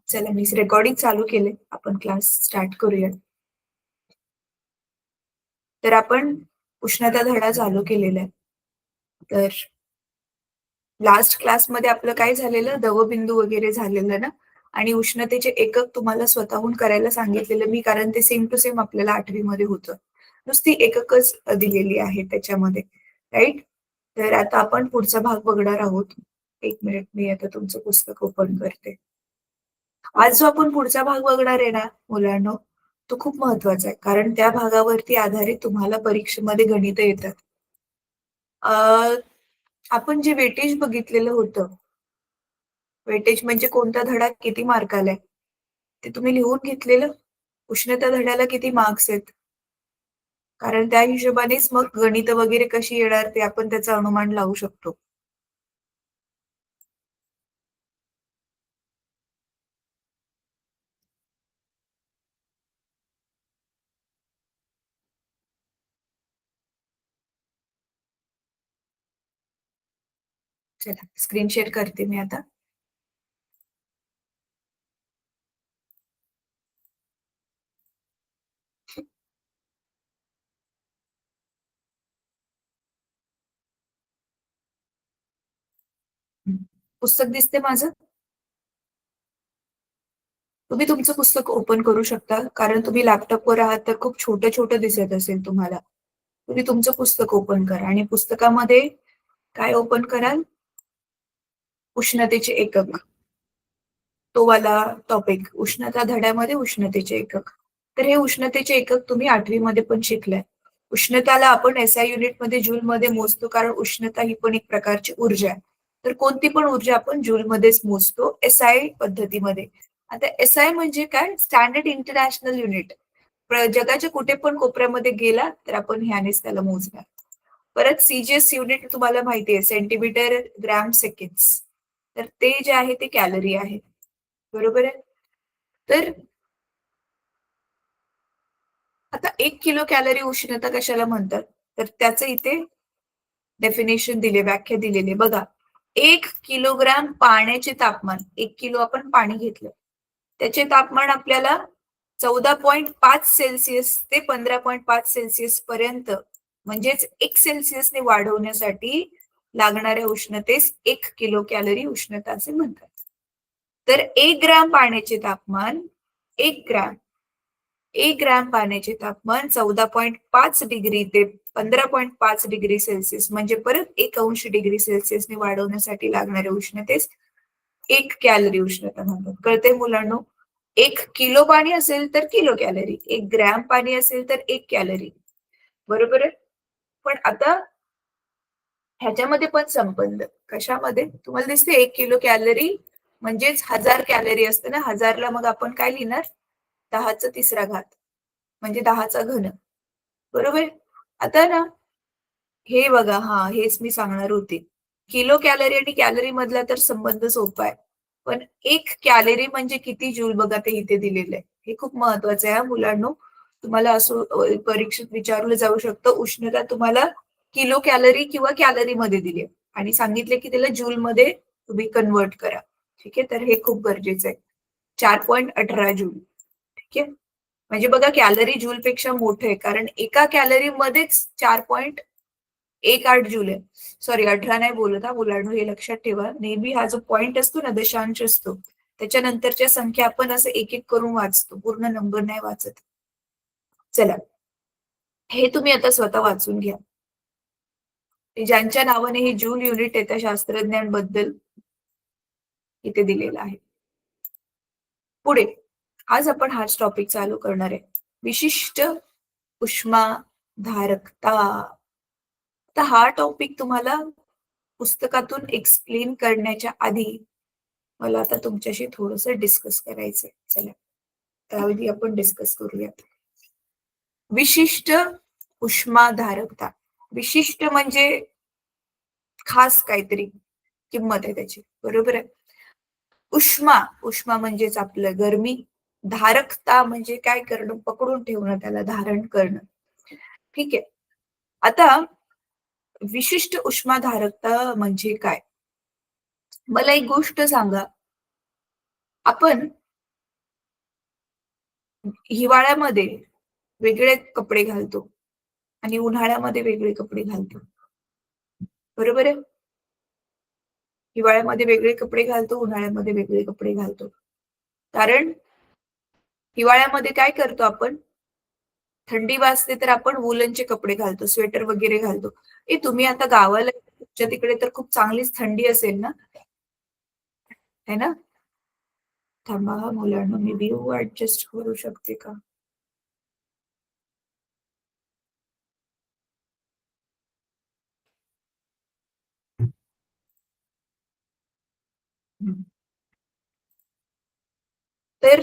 चला मी रेकॉर्डिंग चालू केले. आपण क्लास स्टार्ट करूया. तर आपण उष्णता धडा चालू केलेला आहे. तर लास्ट क्लासमध्ये आपलं काय झालेलं, दवबिंदू वगैरे झालेलं ना आणि उष्णतेचे एकक तुम्हाला स्वतःहून करायला सांगितलेलं मी, कारण ते सेम टू सेम आपल्याला 8वी मध्ये होतं. नुसती एककच दिलेली आहे त्याच्यामध्ये, राइट? तर आता आपण पुढचा भाग बघणार आहोत. 1 मिनिट, मी आता तुमचं पुस्तक ओपन करते. आज जो आपण पुढचा भाग बघणार आहे ना मुलांनो, तो खूप महत्वाचा आहे. कारण त्या भागावरती आधारित तुम्हाला परीक्षेमध्ये गणितं येतात. अ, आपण जे वेटेज बघितलेलं होतं, वेटेज म्हणजे कोणता धडा किती मार्काला आहे, ते तुम्ही लिहून घेतलेलं? उष्णता धड्याला किती मार्क्स आहेत? कारण त्या हिशोबानेच मग गणितं वगैरे कशी येणार ते आपण त्याचं अनुमान लावू शकतो. चला स्क्रीन शेअर करते मी आता. पुस्तक दिसते माझं? तुम्ही तुमचं पुस्तक ओपन करू शकता. कारण तुम्ही लॅपटॉपवर आहात तर खूप छोटं-छोटं दिसत असेल तुम्हाला. तुम्ही तुमचं पुस्तक ओपन करा आणि पुस्तकामध्ये काय ओपन कराल? उष्णतेचे एकक. तो वाला टॉपिक. उष्णता धड्यामध्ये उष्णतेचे एकक. तर हे उष्णतेचे एकक तुम्ही 8वी मध्ये पण शिकलाय. उष्णताला आपण एसआय युनिटमध्ये जूलमध्ये मोजतो, कारण उष्णता ही पण एक प्रकारची ऊर्जा आहे. तर कोणती पण ऊर्जा आपण जूलमध्येच मोजतो एसआय पद्धतीमध्ये. आता एसआय म्हणजे काय? Standard international unit. जगाच्या कुठे पण कोपऱ्यामध्ये गेला तर आपण ह्यानेच त्याला मोजणार. परत सीजीएस युनिट तुम्हाला माहिती आहे, सेंटीमीटर ग्रॅम सेकंड्स. तर ते जे आहे ते कॅलरी आहे. बरोबर आहे? तर आता 1 किलो कॅलरी उष्णता कशाला म्हणतात? तर त्याचं इथे डेफिनेशन दिले, व्याख्या दिलेली आहे. बघा, 1 किलोग्राम पाण्याचे तापमान, 1 किलो आपण पाणी घेतलं. त्याचे तापमान आपल्याला 14.5 सेल्सिअस ते 15.5 सेल्सिअस पर्यंत, म्हणजेच 1 सेल्सिअसने वाढवण्यासाठी लागणाऱ्या उष्णतेस 1 किलो कॅलरी उष्णता असे म्हणतात. तर 1 ग्राम पाण्याचे तापमान, 1 ग्राम 1 ग्रॅम पाण्याचे तापमान 14.5 डिग्री ते 15.5 डिग्री सेल्सिअस, म्हणजे परत 1 डिग्री सेल्सिअसने वाढवण्यासाठी लागणाऱ्या उष्णतेस 1 कॅलरी उष्णता म्हणतात. कळतंय मुलांनो? 1 किलो पाणी असेल तर किलो कॅलरी, 1 ग्रॅम पाणी असेल तर 1 कॅलरी. बरोबर आहे? पण आता ह्याच्यामध्ये पण संबंध. कशामध्ये? तुम्हाला दिसते 1 किलो कॅलरी म्हणजेच 1000 कॅलरी असते ना. 1000ला मग आपण काय लिहिणार? 10चा तिसरा घात. म्हणजे 10चा घन. बरोबर? आता ना हे बघा, हेच मी सांगणार होते. किलो कॅलरी आणि कॅलरी मधला तर संबंध सोपा आहे. पण 1 कॅलरी म्हणजे किती जूल बघा, ते इथे दिलेलं आहे. हे खूप महत्वाचं आहे मुलांनो. तुम्हाला असं परीक्षेत विचारलं जाऊ शकतं, उष्णता तुम्हाला किलो कॅलरी किंवा कॅलरीमध्ये दिली आहे आणि सांगितले की त्याला जूलमध्ये तुम्ही कन्व्हर्ट करा. ठीक आहे? तर हे खूप गरजेचं आहे. 4.18 जूल. ठीक आहे? म्हणजे बघा, कॅलरी जूलपेक्षा मोठं आहे, कारण एका कॅलरीमध्येच 4.18 जूल आहे. सॉरी, 18 नाही बोलत हा मुलांनो, हे लक्षात ठेवा. नेहमी हा जो पॉइंट असतो ना, दशांश असतो, त्याच्यानंतरच्या संख्या आपण असं एक एक करून वाचतो, पूर्ण नंबर नाही वाचत. चला, हे तुम्ही आता स्वतः वाचून घ्या. ज्यांच्या नावाने हे जूल युनिट आहे त्या शास्त्रज्ञांबद्दल इथे दिलेलं आहे. पुढे आज आपण हाच टॉपिक चालू करणार आहे. विशिष्ट उष्माधारकता. तर हा टॉपिक तुम्हाला पुस्तकातून एक्सप्लेन करण्याच्या आधी मला आता तुमच्याशी थोडंसं डिस्कस करायचंय. चला, त्याआधी आपण डिस्कस करूयात. विशिष्ट उष्माधारकता. विशिष्ट म्हणजे खास काहीतरी किंमत आहे त्याची. बरोबर आहे? उष्मा, उष्मा म्हणजेच आपलं गरमी. धारकता म्हणजे काय करणं? पकडून ठेवणं, त्याला धारण करणं. ठीक आहे. आता विशिष्ट उष्माधारकता म्हणजे काय? मला एक गोष्ट सांगा. आपण हिवाळ्यामध्ये वेगळे कपडे घालतो आणि उन्हाळ्यामध्ये वेगळे कपडे घालतो. बरोबर आहे? हिवाळ्यामध्ये वेगळे कपडे घालतो, उन्हाळ्यामध्ये वेगळे कपडे घालतो. कारण हिवाळ्यामध्ये काय करतो आपण? थंडी वाजते तर आपण वूलनचे कपडे घालतो, स्वेटर वगैरे घालतो. तुम्ही आता गावाला तुमच्या तिकडे तर खूप चांगलीच थंडी असेल ना? है ना? थांबा हां मुलांनो, मी व्ह्यू ॲडजस्ट करू शकते का? हं. तर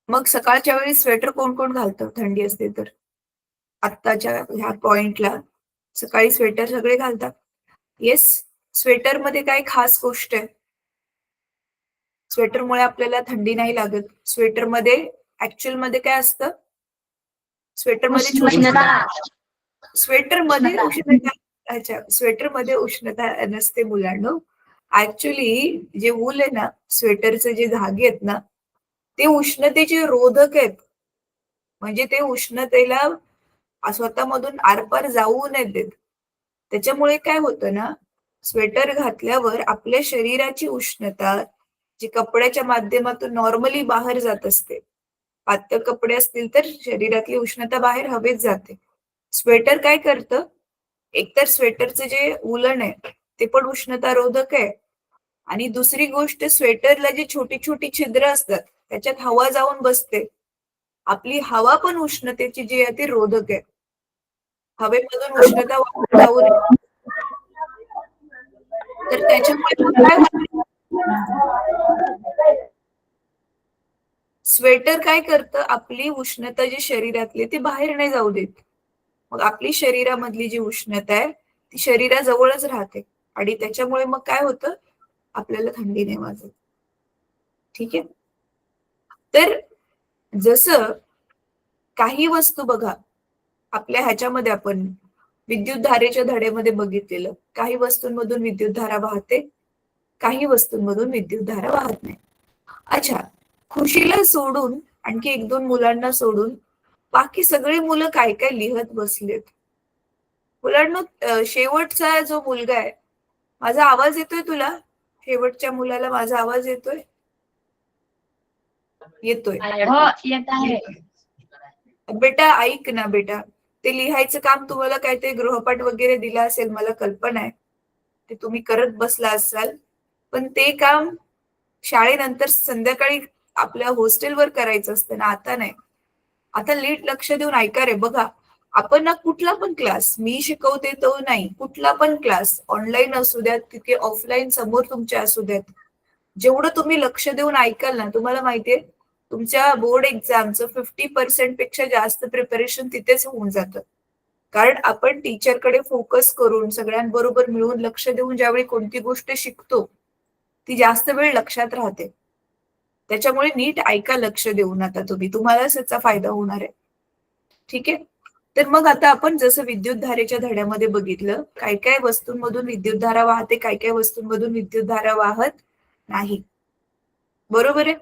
मग सकाळच्या वेळी स्वेटर कोण-कोण घालतं थंडी असते तर? आत्ताच्या ह्या पॉइंटला सकाळी स्वेटर सगळे घालतात. येस, स्वेटरमध्ये काय खास गोष्ट आहे? स्वेटरमुळे आपल्याला थंडी नाही लागत. स्वेटरमध्ये ॲक्चुअलमध्ये काय असतं? स्वेटरमध्ये उष्णता स्वेटरमध्ये उष्णता अच्छा, स्वेटरमध्ये उष्णता नसते मुलांनो. ॲक्चुअली जे वूल आहे ना, स्वेटरचे जे धागे आहेत ना, ते उष्णतेचे रोधक आहेत. म्हणजे ते उष्णतेला स्वतःमधून आरपार जाऊ नाही देत. त्याच्यामुळे काय होतं ना, स्वेटर घातल्यावर आपल्या शरीराची उष्णता जी कपड्याच्या माध्यमातून नॉर्मली बाहेर जात असते. पातळ कपडे असतील तर शरीरातली उष्णता बाहेर हवेत जाते. स्वेटर काय करतं? एकतर स्वेटरचं जे उलन आहे, ते पण उष्णतारोधक आहे आणि दुसरी गोष्ट स्वेटरला जी छोटी-छोटी छिद्र असतात, त्याच्यात हवा जाऊन बसते. आपली हवा पण उष्णतेची जी आहे ती रोधक आहे. हवेमधून उष्णता वाहून जाऊ नये. तर त्याच्यामुळे मग काय होतं? स्वेटर काय करतं? आपली उष्णता जी शरीरातली ती बाहेर नाही जाऊ देत. मग आपली शरीरामधली जी उष्णता आहे, ती शरीराजवळच राहते आणि त्याच्यामुळे मग काय होतं? आपल्याला थंडी नाही वाजत. ठीक आहे? तर जसं काही वस्तू बघा, आपल्या ह्याच्यामध्ये आपण विद्युत धारेच्या धड्यामध्ये बघितलेलं. काही वस्तूंमधून विद्युत धारा वाहते, काही वस्तूंमधून विद्युत धारा वाहत नाही. अच्छा, खुशीला सोडून आणखी 1-2 मुलांना सोडून बाकी सगळी मुलं काय-काय लिहत बसलेत. मुलांनो शेवटचा जो मुलगा आहे, माझा आवाज येतोय तुला? शेवटच्या मुलाला माझा आवाज येतोय? येतोय. हो येत आहे. बेटा ऐक ना बेटा, ते लिहायचं काम तुम्हाला काहीतरी गृहपाठ वगैरे दिला असेल मला कल्पना आहे. ते तुम्ही करत बसला असाल. पण ते काम शाळेनंतर संध्याकाळी आपल्या हॉस्टेलवर करायचं असतं ना, आता नाही. आता नीट लक्ष देऊन ऐका रे बघा. आपण ना कुठला पण क्लास, मी शिकवते तो नाही, कुठला पण क्लास ऑनलाईन असू द्यात, तिथे ऑफलाईन समोर तुमच्या असू द्यात. जेवढं तुम्ही लक्ष देऊन ऐकाल ना, तुम्हाला माहितीये तुमच्या बोर्ड एक्झामचं 50% पेक्षा जास्त प्रिपरेशन तिथेच होऊन जातं. कारण आपण टीचरकडे फोकस करून सगळ्यांबरोबर मिळून लक्ष देऊन ज्यावेळी कोणती गोष्ट शिकतो, ती जास्त वेळ लक्षात राहते. त्याच्यामुळे नीट ऐका लक्ष देऊन आता तुम्ही. तुम्हालाच याचा फायदा होणार आहे. ठीक आहे? तर मग आता आपण जसं विद्युत धारेच्या धड्यामध्ये बघितलं, काय-काय वस्तूंमधून विद्युत धारा वाहते, काय-काय वस्तूंमधून विद्युत धारा वाहत नाही. बरोबर आहे?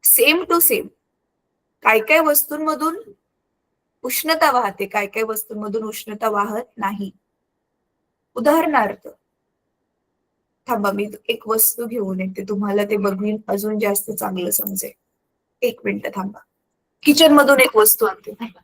Same to same. काय-काय वस्तूंमधून उष्णता वाहते, काय-काय वस्तूंमधून उष्णता वाहत नाही. उदाहरणार्थ, थांबा मी एक वस्तू घेऊन येते. तुम्हाला ते बघून अजून जास्त चांगलं समजेल. 1 मिनिट थांबा. किचनमधून एक वस्तू आणते. थांबा.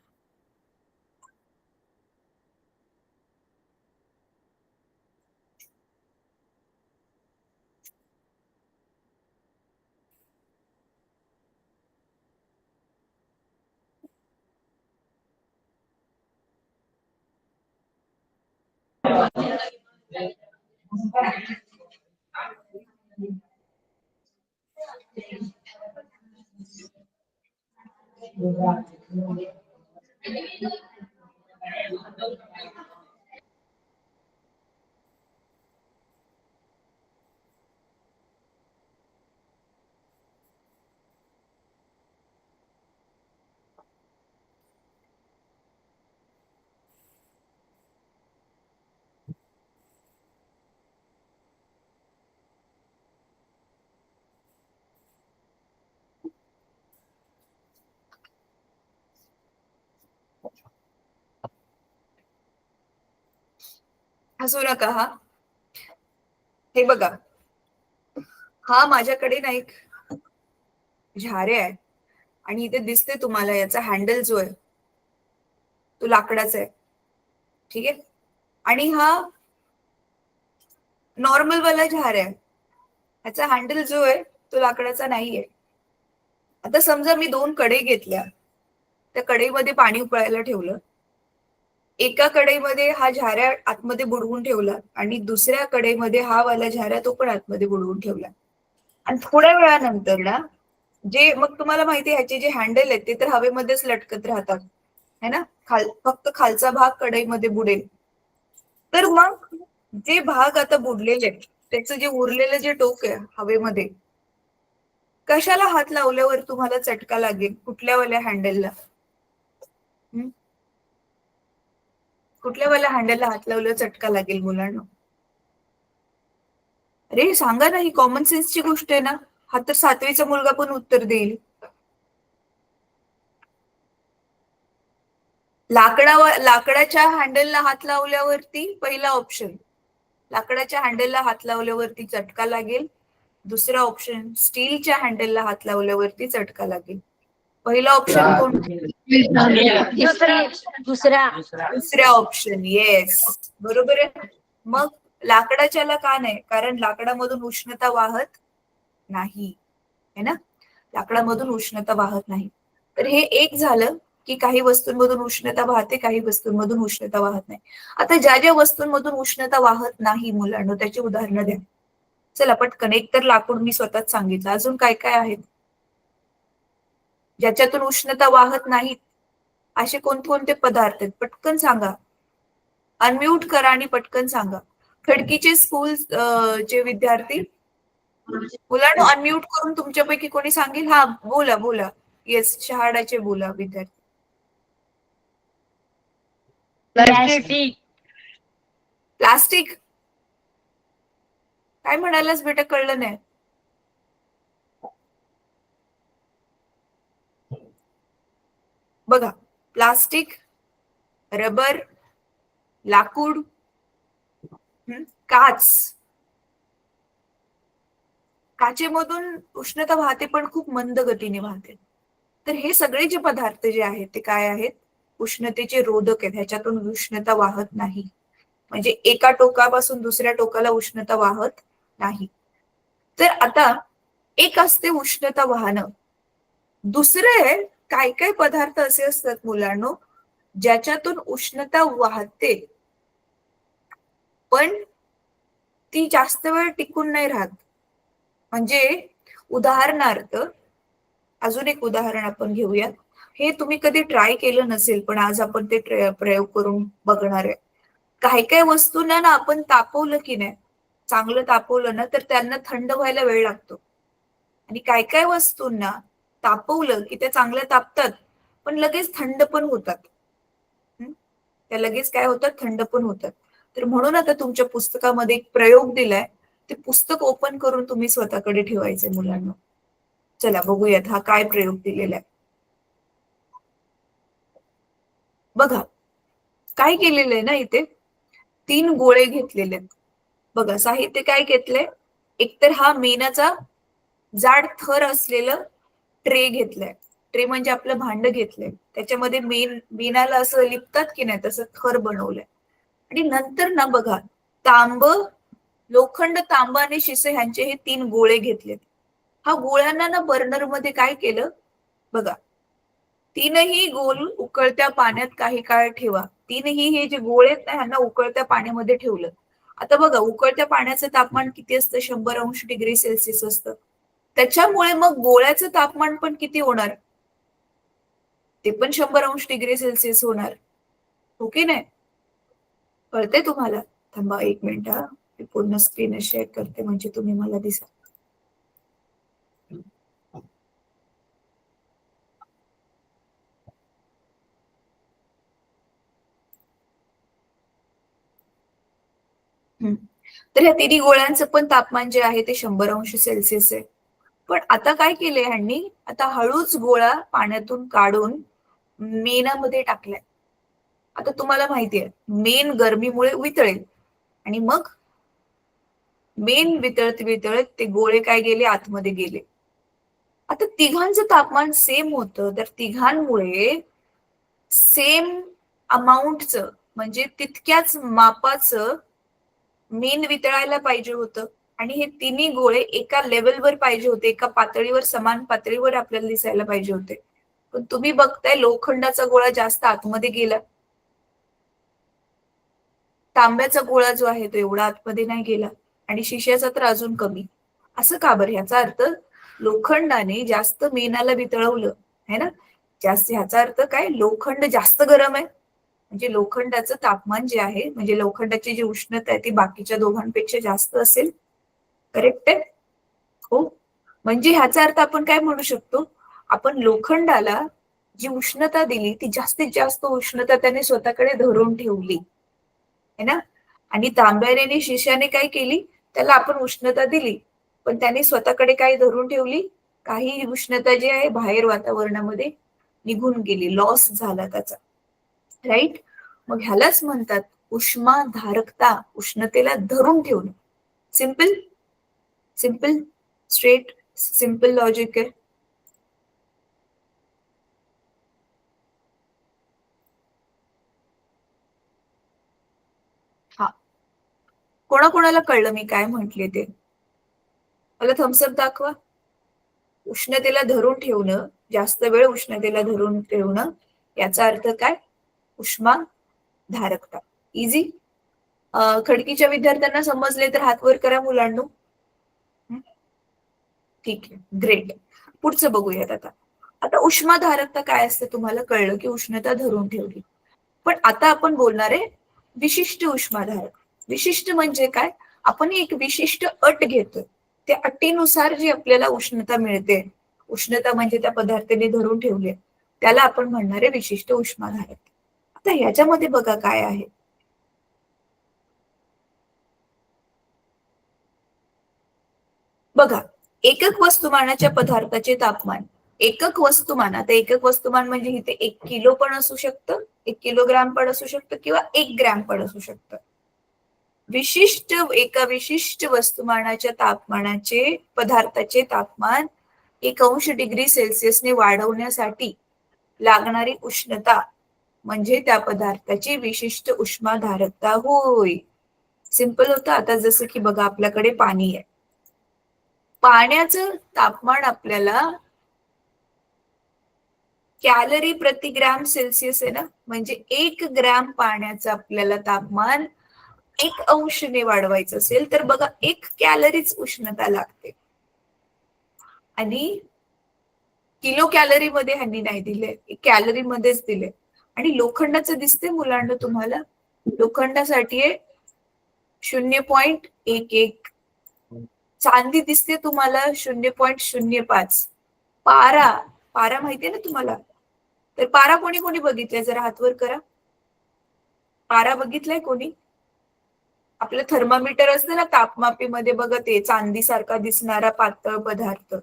हसू नका हा. हे बघा, हा माझ्याकडे ना एक झारे आहे आणि इथे दिसते तुम्हाला याचा हँडल जो आहे तो लाकडाचा आहे. ठीक आहे. आणि हा नॉर्मल वाला झार आहे. ह्याचा हँडल जो आहे तो लाकडाचा नाहीये. आता समजा मी 2 कढई घेतल्या, त्या कढईमध्ये पाणी उकळायला ठेवलं. एका कढईमध्ये हा झाऱ्या आतमध्ये बुडवून ठेवला आणि दुसऱ्या कढईमध्ये हा वाला झाऱ्या तो पण आतमध्ये बुडवून ठेवला. आणि थोड्या वेळानंतर ना, जे मग तुम्हाला माहिती आहे ह्याचे जे हँडल आहेत ते तर हवेमध्येच लटकत राहतात, है ना. फक्त खालचा भाग कढईमध्ये बुडेल. तर मग जे भाग आता बुडलेले आहेत त्याचं जे उरलेलं जे टोक आहे हवेमध्ये, कशाला हात लावल्यावर तुम्हाला चटका लागेल? कुठल्या वाल्या हँडलला? कुठल्या वाल्या हँडलला हात लावल्यावर चटका लागेल मुलांना? अरे सांगा ना, ही कॉमन सेन्सची गोष्ट आहे ना. हा तर 7वीचा मुलगा पण उत्तर देईल. लाकडाच्या हँडलला हात लावल्यावरती पहिला ऑप्शन, लाकडाच्या हँडलला हात लावल्यावरती चटका लागेल. दुसरा ऑप्शन, स्टीलच्या हँडलला हात लावल्यावरती चटका लागेल. पहिला ऑप्शन कोणता? दुसरा ऑप्शन. येस, बरोबर आहे. मग लाकडाच्याला का नाही? कारण लाकडामधून उष्णता वाहत नाही, है ना. लाकडामधून उष्णता वाहत नाही. तर हे एक झालं की काही वस्तूंमधून उष्णता वाहते, काही वस्तूंमधून उष्णता वाहत नाही. आता ज्या ज्या वस्तूंमधून उष्णता वाहत नाही मुलांना त्याची उदाहरणं द्या. चला पटकन. एक तर लाकूड मी स्वतःच सांगितलं. अजून काय काय आहेत ज्याच्यातून उष्णता वाहत नाहीत? असे कोणते पदार्थ आहेत? पटकन सांगा. अनम्यूट करा आणि पटकन सांगा. खडकीचे स्कूल चे विद्यार्थी, मुलांना अनम्यूट करून तुमच्यापैकी कोणी सांगेल? हा बोला बोला. येस, शहाडाचे बोला विद्यार्थी. प्लास्टिक. काय म्हणालास बेटा? कळलं नाही. बघा, प्लास्टिक, रबर, लाकूड, काच. काचेमधून उष्णता वाहते पण खूप मंद गतीने वाहते. तर हे सगळे जे पदार्थ जे आहेत ते काय आहेत? उष्णतेचे रोधक आहेत. ह्याच्यातून उष्णता वाहत नाही. म्हणजे एका टोकापासून दुसऱ्या टोकाला उष्णता वाहत नाही. तर आता एक असते उष्णता वाहनं. दुसरे काय काय पदार्थ असे असतात मुलांनो ज्याच्यातून उष्णता वाहते पण ती जास्त वेळ टिकून नाही राहत. म्हणजे उदाहरणार्थ, अजून एक उदाहरण आपण घेऊया. हे तुम्ही कधी ट्राय केलं नसेल पण आज आपण ते प्रयोग करून बघणार आहे. काही काही वस्तूंना ना आपण तापवलं की नाही, चांगलं तापवलं ना तर त्यांना थंड व्हायला वेळ लागतो. आणि काय काय वस्तूंना तापवलं की त्या चांगल्या तापतात पण लगेच थंड पण होतात. त्या लगेच काय होतात? थंड पण होतात. तर म्हणून आता तुमच्या पुस्तकामध्ये एक प्रयोग दिलाय. ते पुस्तक ओपन करून तुम्ही स्वतःकडे ठेवायचे मुलांना. चला बघूयात हा काय प्रयोग दिलेला आहे. बघा काय केलेलं आहे ना, इथे 3 गोळे घेतलेले आहेत. बघा साहित्य काय घेतलंय? एकतर हा मेणाचा जाड थर असलेलं ट्रे घेतलाय. ट्रे म्हणजे आपलं भांड घेतलंय. त्याच्यामध्ये मेणाला असं लिपतात की नाही तसं थर बनवलंय. आणि नंतर ना बघा, लोखंड, तांब आणि शिसे ह्यांचे हे 3 गोळे घेतलेत. हा गोळ्यांना ना बर्नर मध्ये काय केलं बघा, तीनही गोल उकळत्या पाण्यात काही काळ ठेवा. तीनही हे जे गोळे आहेत ना ह्यांना उकळत्या पाण्यामध्ये ठेवलं. आता बघा उकळत्या पाण्याचं तापमान किती असतं? 100 अंश डिग्री सेल्सिअस असतं. त्याच्यामुळे मग गोळ्याचं तापमान पण किती होणार? ते पण 100 अंश डिग्री सेल्सिअस होणार. हो की नाही? कळते तुम्हाला? थांबा 1 मिनिट हा. मी पूर्ण स्क्रीन शेअर करते म्हणजे तुम्ही मला दिसा. तर ह्या तिन्ही गोळ्यांचं पण तापमान जे आहे ते 100 अंश सेल्सिअस आहे. पण आता काय केलंय ह्यांनी? आता हळूच गोळा पाण्यातून काढून मेणामध्ये टाकलाय. आता तुम्हाला माहिती आहे मेण गरमीमुळे वितळेल. आणि मग मेन वितळत वितळत ते गोळे काय गेले, आतमध्ये गेले. आता तिघांचं तापमान सेम होतं, तर तिघांमुळे सेम अमाऊंटचं म्हणजे तितक्याच मापाचं मेन वितळायला पाहिजे होतं. आणि हे तिन्ही गोळे एका लेवलवर पाहिजे होते, एका पातळीवर, समान पातळीवर आपल्याला दिसायला पाहिजे होते. पण तुम्ही बघताय लोखंडाचा गोळा जास्त आतमध्ये गेला. तांब्याचा गोळा जो आहे तो एवढा आतमध्ये नाही गेला आणि शिशाचा तर अजून कमी. असं का बरं? ह्याचा अर्थ लोखंडाने जास्त मेणाला वितळवलं, है ना? जास्त ह्याचा अर्थ काय? लोखंड जास्त गरम आहे. म्हणजे लोखंडाचं तापमान जे आहे, म्हणजे लोखंडाची जी उष्णता आहे ती बाकीच्या दोघांपेक्षा जास्त असेल. करेक्ट आहे? हो. म्हणजे ह्याचा अर्थ आपण काय म्हणू शकतो? आपण लोखंडाला जी उष्णता दिली ती जास्तीत जास्त उष्णता त्याने स्वतःकडे धरून ठेवली. है ना? आणि तांब्याने शिशाने काय केली? त्याला आपण उष्णता दिली. पण त्याने स्वतःकडे काय धरून ठेवली? काही उष्णता जी आहे बाहेर वातावरणामध्ये निघून गेली, लॉस झाला त्याचा. राइट? मग ह्यालाच म्हणतात उष्माधारकता, उष्णतेला धरून ठेवणं. Simple? Simple, straight, simple logic आहे. हा. कोणाकोणाला कळलं मी काय म्हटले ते? मला थम्सअप दाखवा. उष्णतेला धरून ठेवणं, जास्त वेळ उष्णतेला धरून ठेवणं, याचा अर्थ काय? उष्मा धारकता. इझी. खडकीच्या विद्यार्थ्यांना समजले तर हात वर करा मुलांनो. ठीक आहे, ग्रेट. पुढचं बघूयात आता. आता उष्माधारकता काय असते तुम्हाला कळलं की उष्णता धरून ठेवली. पण आता आपण बोलणार आहे विशिष्ट उष्माधारक. विशिष्ट म्हणजे काय? आपण एक विशिष्ट अट घेतोय. त्या अटीनुसार जी आपल्याला उष्णता मिळते, उष्णता म्हणजे त्या पदार्थाने धरून ठेवले, त्याला आपण म्हणणार आहे विशिष्ट उष्माधारक. आता ह्याच्यामध्ये बघा काय आहे. बघा, एकक वस्तुमानाच्या पदार्थाचे तापमान, एकक वस्तुमान, आता एकक वस्तुमान म्हणजे इथे 1 किलो पण असू शकतं, 1 किलोग्राम पण असू शकतं किंवा 1 ग्रॅम पण असू शकतं. एका विशिष्ट वस्तुमानाच्या तापमानाचे पदार्थाचे तापमान 1 अंश डिग्री सेल्सिअसने वाढवण्यासाठी लागणारी उष्णता म्हणजे त्या पदार्थाची विशिष्ट उष्माधारकता होय. सिंपल होतं. आता जसं की बघा आपल्याकडे पाणी आहे. पाण्याचं तापमान आपल्याला कॅलरी प्रति ग्रॅम सेल्सिअस आहे ना, म्हणजे 1 ग्रॅम पाण्याचं आपल्याला तापमान 1 अंशने वाढवायचं असेल तर बघा 1 कॅलरीच उष्णता लागते. आणि किलो कॅलरी मध्ये ह्यांनी नाही दिले, कॅलरी मध्येच दिले. आणि लोखंडाचं दिसते मुलांना तुम्हाला? लोखंडासाठी आहे 0.11. चांदी दिसते तुम्हाला 0.05. पारा, पारा माहितीये ना तुम्हाला? तर पारा कोणी कोणी बघितलाय? जरा हातवर करा. पारा बघितलाय कोणी? आपलं थर्मामीटर असतं ना तापमापीमध्ये बघा, ते चांदीसारखा दिसणारा पातळ पदार्थ,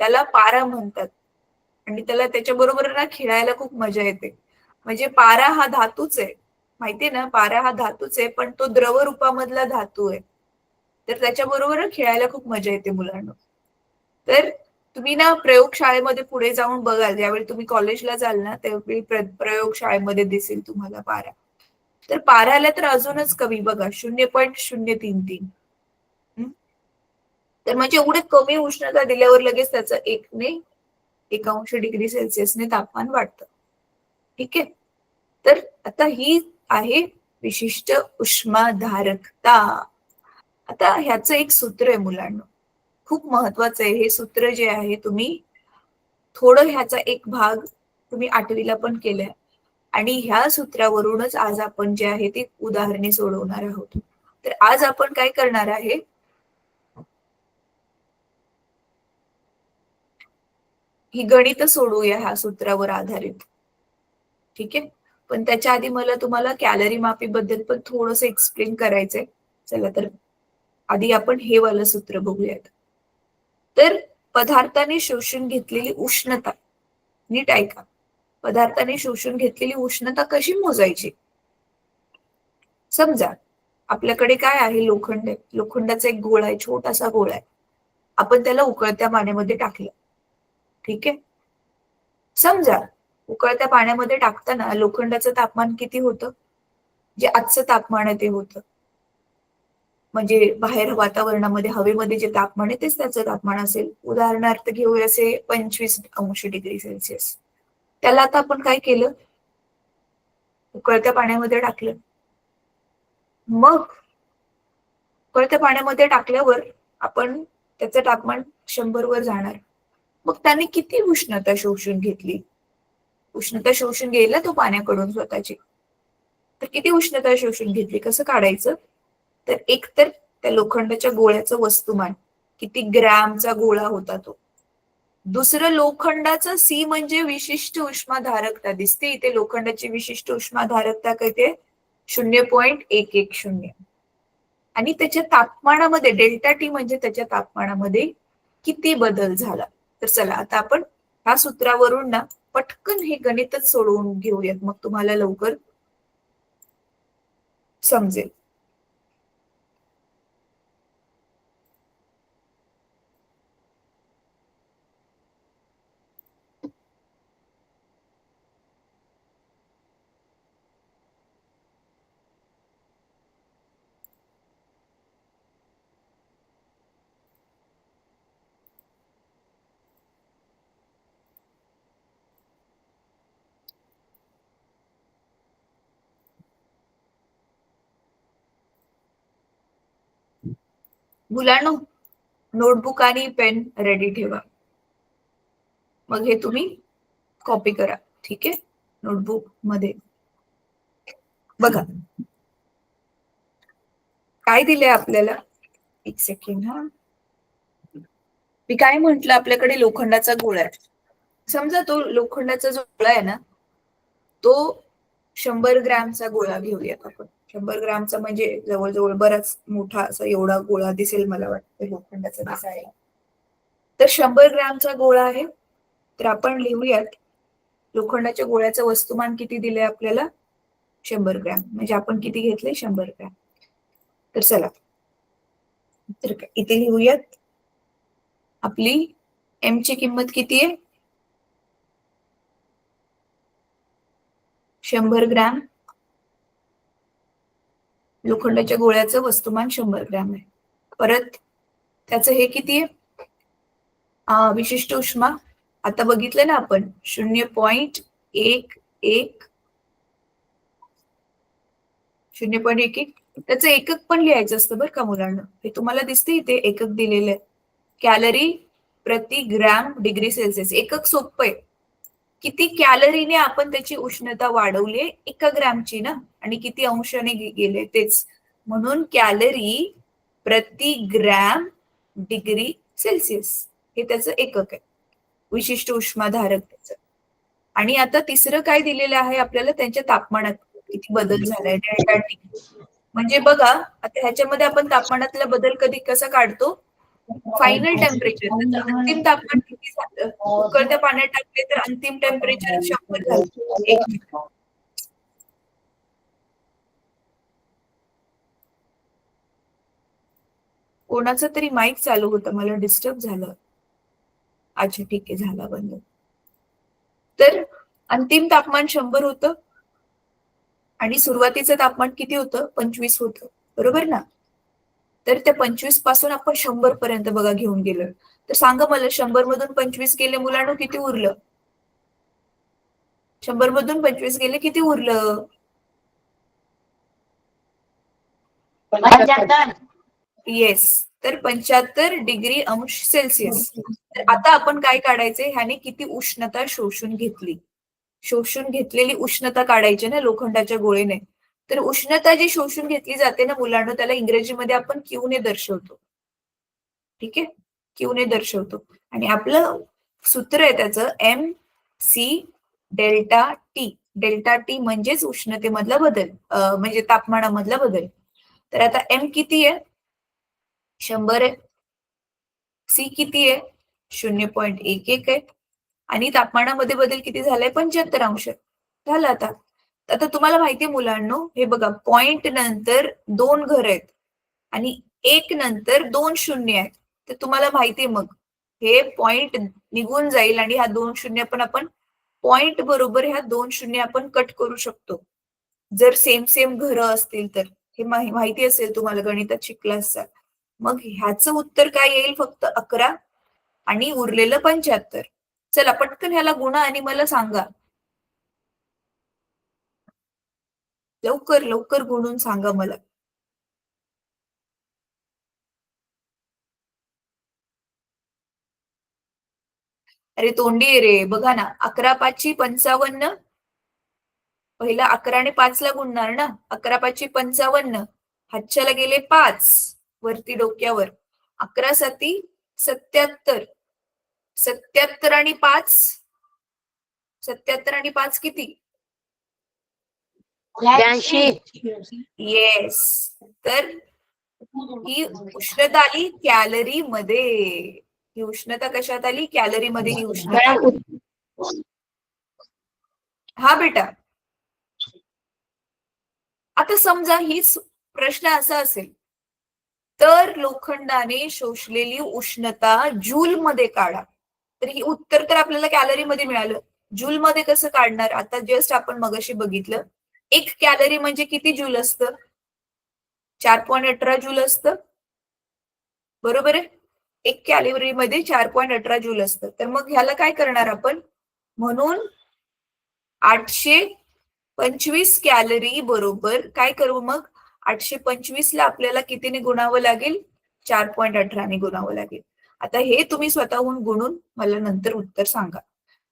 त्याला पारा म्हणतात. आणि त्याला त्याच्याबरोबर ना खेळायला खूप मजा येते. म्हणजे पारा हा धातूच आहे. माहितीये ना, पारा हा धातूच आहे, पण तो द्रव रूपामधला धातू आहे. तर त्याच्याबरोबर खेळायला खूप मजा येते मुलांना. तर तुम्ही ना प्रयोगशाळेमध्ये पुढे जाऊन बघाल, ज्यावेळी तुम्ही कॉलेजला जाल ना त्यावेळी प्रयोगशाळेमध्ये दिसेल तुम्हाला पारा. तर पाऱ्याला तर अजूनच कमी बघा, 0.033. तर म्हणजे एवढे कमी उष्णता दिल्यावर लगेच त्याचं 1 अंश डिग्री सेल्सिअसने तापमान वाढतं. ठीक आहे. तर आता ही आहे विशिष्ट उष्माधारकता. आता ह्याचं एक सूत्र आहे मुलांना, खूप महत्वाचं आहे हे सूत्र जे आहे. तुम्ही थोडं ह्याचा एक भाग तुम्ही 8वीला पण केलाय. आणि ह्या सूत्रावरूनच आज आपण जे आहे ती उदाहरणे सोडवणार आहोत. तर आज आपण काय करणार आहे, ही गणित सोडवूया ह्या सूत्रावर आधारित. ठीक आहे. पण त्याच्या आधी मला तुम्हाला कॅलरी मापी बद्दल पण थोडंसं एक्सप्लेन करायचंय. चला तर आधी आपण हे वालं सूत्र बघूयात. तर पदार्थाने शोषून घेतलेली उष्णता, नीट ऐका, पदार्थाने शोषून घेतलेली उष्णता कशी मोजायची? समजा आपल्याकडे काय आहे, लोखंड आहे. लोखंडाचा एक गोळा आहे, छोटासा गोळा आहे. आपण त्याला उकळत्या पाण्यामध्ये टाकलं. ठीक आहे. समजा उकळत्या पाण्यामध्ये टाकताना लोखंडाचं तापमान किती होतं, जे आजचं तापमान आहे ते होतं. म्हणजे बाहेर वातावरणामध्ये हवेमध्ये जे तापमान आहे तेच त्याचं तापमान असेल. उदाहरणार्थ घेऊया असे 25°C. त्याला आता आपण काय केलं, उकळत्या पाण्यामध्ये टाकलं. मग उकळत्या पाण्यामध्ये टाकल्यावर आपण त्याचं तापमान 100 वर जाणार. मग त्याने किती उष्णता शोषून घेतली, उष्णता शोषून घ्यायला तो पाण्याकडून स्वतःची, तर किती उष्णता शोषून घेतली, कसं काढायचं, तर एक तर त्या लोखंडाच्या गोळ्याचं वस्तुमान, किती ग्रॅमचा गोळा होता तो. दुसरं लोखंडाचं सी म्हणजे विशिष्ट उष्माधारकता. दिसते इथे लोखंडाची विशिष्ट उष्माधारकता काय ते 0.110. आणि त्याच्या तापमानामध्ये डेल्टा टी म्हणजे त्याच्या तापमानामध्ये किती बदल झाला. तर चला आता आपण ह्या सूत्रावरून ना पटकन हे गणितच सोडवून घेऊयात, मग तुम्हाला लवकर समजेल. मुलांनो, नोटबुक आणि पेन रेडी ठेवा. मग हे तुम्ही कॉपी करा. ठीक आहे. नोटबुक मध्ये बघा काय दिलंय आपल्याला. एक सेकंड हा. मी काय म्हंटल, आपल्याकडे लोखंडाचा गोळा आहे. समजा तो लोखंडाचा जो गोळा आहे ना, तो 100 ग्रॅमचा गोळा घेऊयात आपण. 100 ग्रॅमचा म्हणजे जवळजवळ बराच मोठा असा एवढा गोळा दिसेल मला वाटतं लोखंडाचा दिसायला. तर 100 ग्रॅमचा गोळा आहे. तर आपण लिहूयात लोखंडाच्या गोळ्याचं वस्तुमान किती दिलंय आपल्याला, 100 ग्रॅम. म्हणजे आपण किती घेतले, 100 ग्रॅम. तर चला तर इथे लिहूयात आपली एम ची किंमत किती आहे, 100 ग्रॅम. लोखंडाच्या गोळ्याचं वस्तुमान 100 ग्रॅम आहे. परत त्याचं हे किती आहे, विशिष्ट उष्मा. आता बघितलं ना आपण 0.11 0.11. त्याचं एकक पण लिहायचं असतं बरं का मुलांना. हे तुम्हाला दिसते इथे एकक दिलेलं आहे, कॅलरी प्रति ग्रॅम डिग्री सेल्सिअस. एकक सोपं आहे. किती कॅलरीने आपण त्याची उष्णता वाढवली, 1 ग्रॅमची ना, आणि किती अंशाने गेले तेच. म्हणून कॅलरी प्रति ग्रॅम डिग्री सेल्सिअस हे त्याचं एकक आहे, विशिष्ट उष्माधारक त्याचं. आणि आता तिसरं काय दिलेलं आहे आपल्याला, त्यांच्या तापमानात किती बदल झालाय, डेल्टा टी. म्हणजे बघा आता ह्याच्यामध्ये आपण तापमानातला बदल कधी कसा काढतो, फायनल टेम्परेचर. अंतिम तापमान किती झालं, उकळत्या पाण्यात टाकले तर अंतिम टेम्परेचर 100 झालं. एक मिनिट, कोणाचं तरी माईक चालू होतं, मला डिस्टर्ब झालं. अच्छा ठीक आहे, झाला बंद. तर अंतिम तापमान 100 होतं आणि सुरुवातीचं तापमान किती होतं, 25 होतं, बरोबर ना. तर त्या 25 पासून आपण 100 पर्यंत बघा घेऊन गेलो. तर सांगा मला, 100 मधून 25 गेले मुलांना, किती उरलं, 100 मधून 25 गेले किती उरलं, 75. येस, तर 75 डिग्री अंश सेल्सिअस. तर आता आपण काय काढायचे, ह्याने किती उष्णता शोषून घेतली, शोषून घेतलेली उष्णता काढायची ना लोखंडाच्या गोळीने. तर उष्णता जी शोषून घेतली जाते ना मुलांना, त्याला इंग्रजीमध्ये आपण क्यू ने दर्शवतो. ठीक आहे, क्यू ने दर्शवतो. आणि आपलं सूत्र आहे त्याचं m c delta t. Delta t म्हणजेच उष्णतेमधला बदल, म्हणजे तापमानामधला बदल. तर आता एम किती आहे, 100 आहे. सी किती आहे, 0.11 आहे. आणि तापमानामध्ये बदल किती झालाय, 75 अंश झाला. आता आता तुम्हाला माहितीये मुलांनो, हे बघा पॉइंट नंतर 2 घर आहेत आणि 1 नंतर 2 शून्य आहेत. तर तुम्हाला माहितीये मग हे पॉइंट निघून जाईल आणि ह्या 2 शून्य पण आपण पॉइंट बरोबर ह्या 2 शून्य आपण कट करू शकतो. जर सेम सेम घरं असतील तर. हे माहिती असेल तुम्हाला, गणितात शिकला असाल. मग ह्याचं उत्तर काय येईल? फक्त 11 आणि उरलेलं 75. चला पटकन ह्याला गुणा आणि मला सांगा. लवकर लवकर गुणून सांगा मला. अरे तोंडी आहे रे, बघा ना, 11 पाची 55. पहिला 11 आणि 5 ला गुणणार ना. 11 पाची 55. हातच्याला गेले 5 वरती डोक्यावर. 11 साती 77. 77 आणि 5, 77 आणि 5 किती? 82. येस. तर ही उष्णता आली कॅलरी मध्ये. ही उष्णता कशात आली? कॅलरी मध्ये ही उष्णता. हा बेटा, आता समजा ही प्रश्न असा असेल, तर लोखंडाने शोषलेली उष्णता जूल मध्ये काढा. तर ही उत्तर तर आपल्याला कॅलरी मध्ये मिळालं. जूल मध्ये कसं काढणार? आता जस्ट आपण मगाशी बघितलं, 1 कॅलरी म्हणजे किती जूल असतं? 4.18 जूल असतं. बरोबर आहे? 1 कॅलरी मध्ये 4.18 जूल असतं. तर मग ह्याला काय करणार आपण? म्हणून 825 कॅलरी बरोबर काय करू मग? 825 ला आपल्याला कितीने गुणावं लागेल? 4.18 ने गुणावं लागेल. आता हे तुम्ही स्वतःहून गुणून मला नंतर उत्तर सांगा.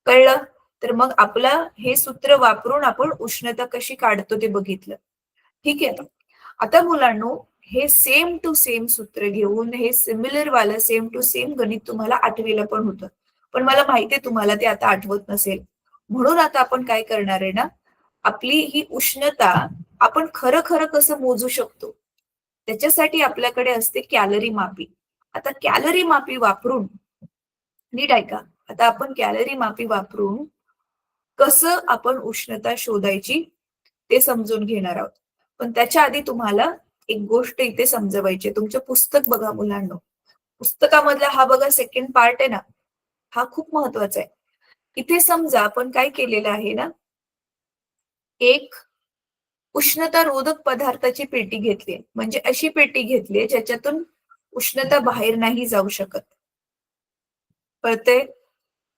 कळलं? तर मग आपलं हे सूत्र वापरून आपण उष्णता कशी काढतो ते बघितलं. ठीक आहे. आता मुलांनो, हे सेम टू सेम सूत्र घेऊन हे सिमिलर वाला सेम टू सेम गणित तुम्हाला 8वीला पण होतं. पण मला माहितीये तुम्हाला ते आता आठवत नसेल. म्हणून आता आपण काय करणार आहे ना, आपली ही उष्णता आपण खरं खरं कसं मोजू शकतो, त्याच्यासाठी आपल्याकडे असते कॅलरी मापी. आता कॅलरी मापी वापरून, नीट ऐका, आता आपण कॅलरी मापी वापरून कसं आपण उष्णता शोधायची ते समजून घेणार आहोत. पण त्याच्या आधी तुम्हाला एक गोष्ट इथे समजवायची. तुमचं पुस्तक बघा मुलांनो. पुस्तकामधला हा बघा सेकंड पार्ट आहे ना, हा खूप महत्वाचा आहे. इथे समजा आपण काय केलेलं आहे ना, एक उष्णता रोधक पदार्थाची पेटी घेतली, म्हणजे अशी पेटी घेतली ज्याच्यातून उष्णता बाहेर नाही जाऊ शकत. कळतंय?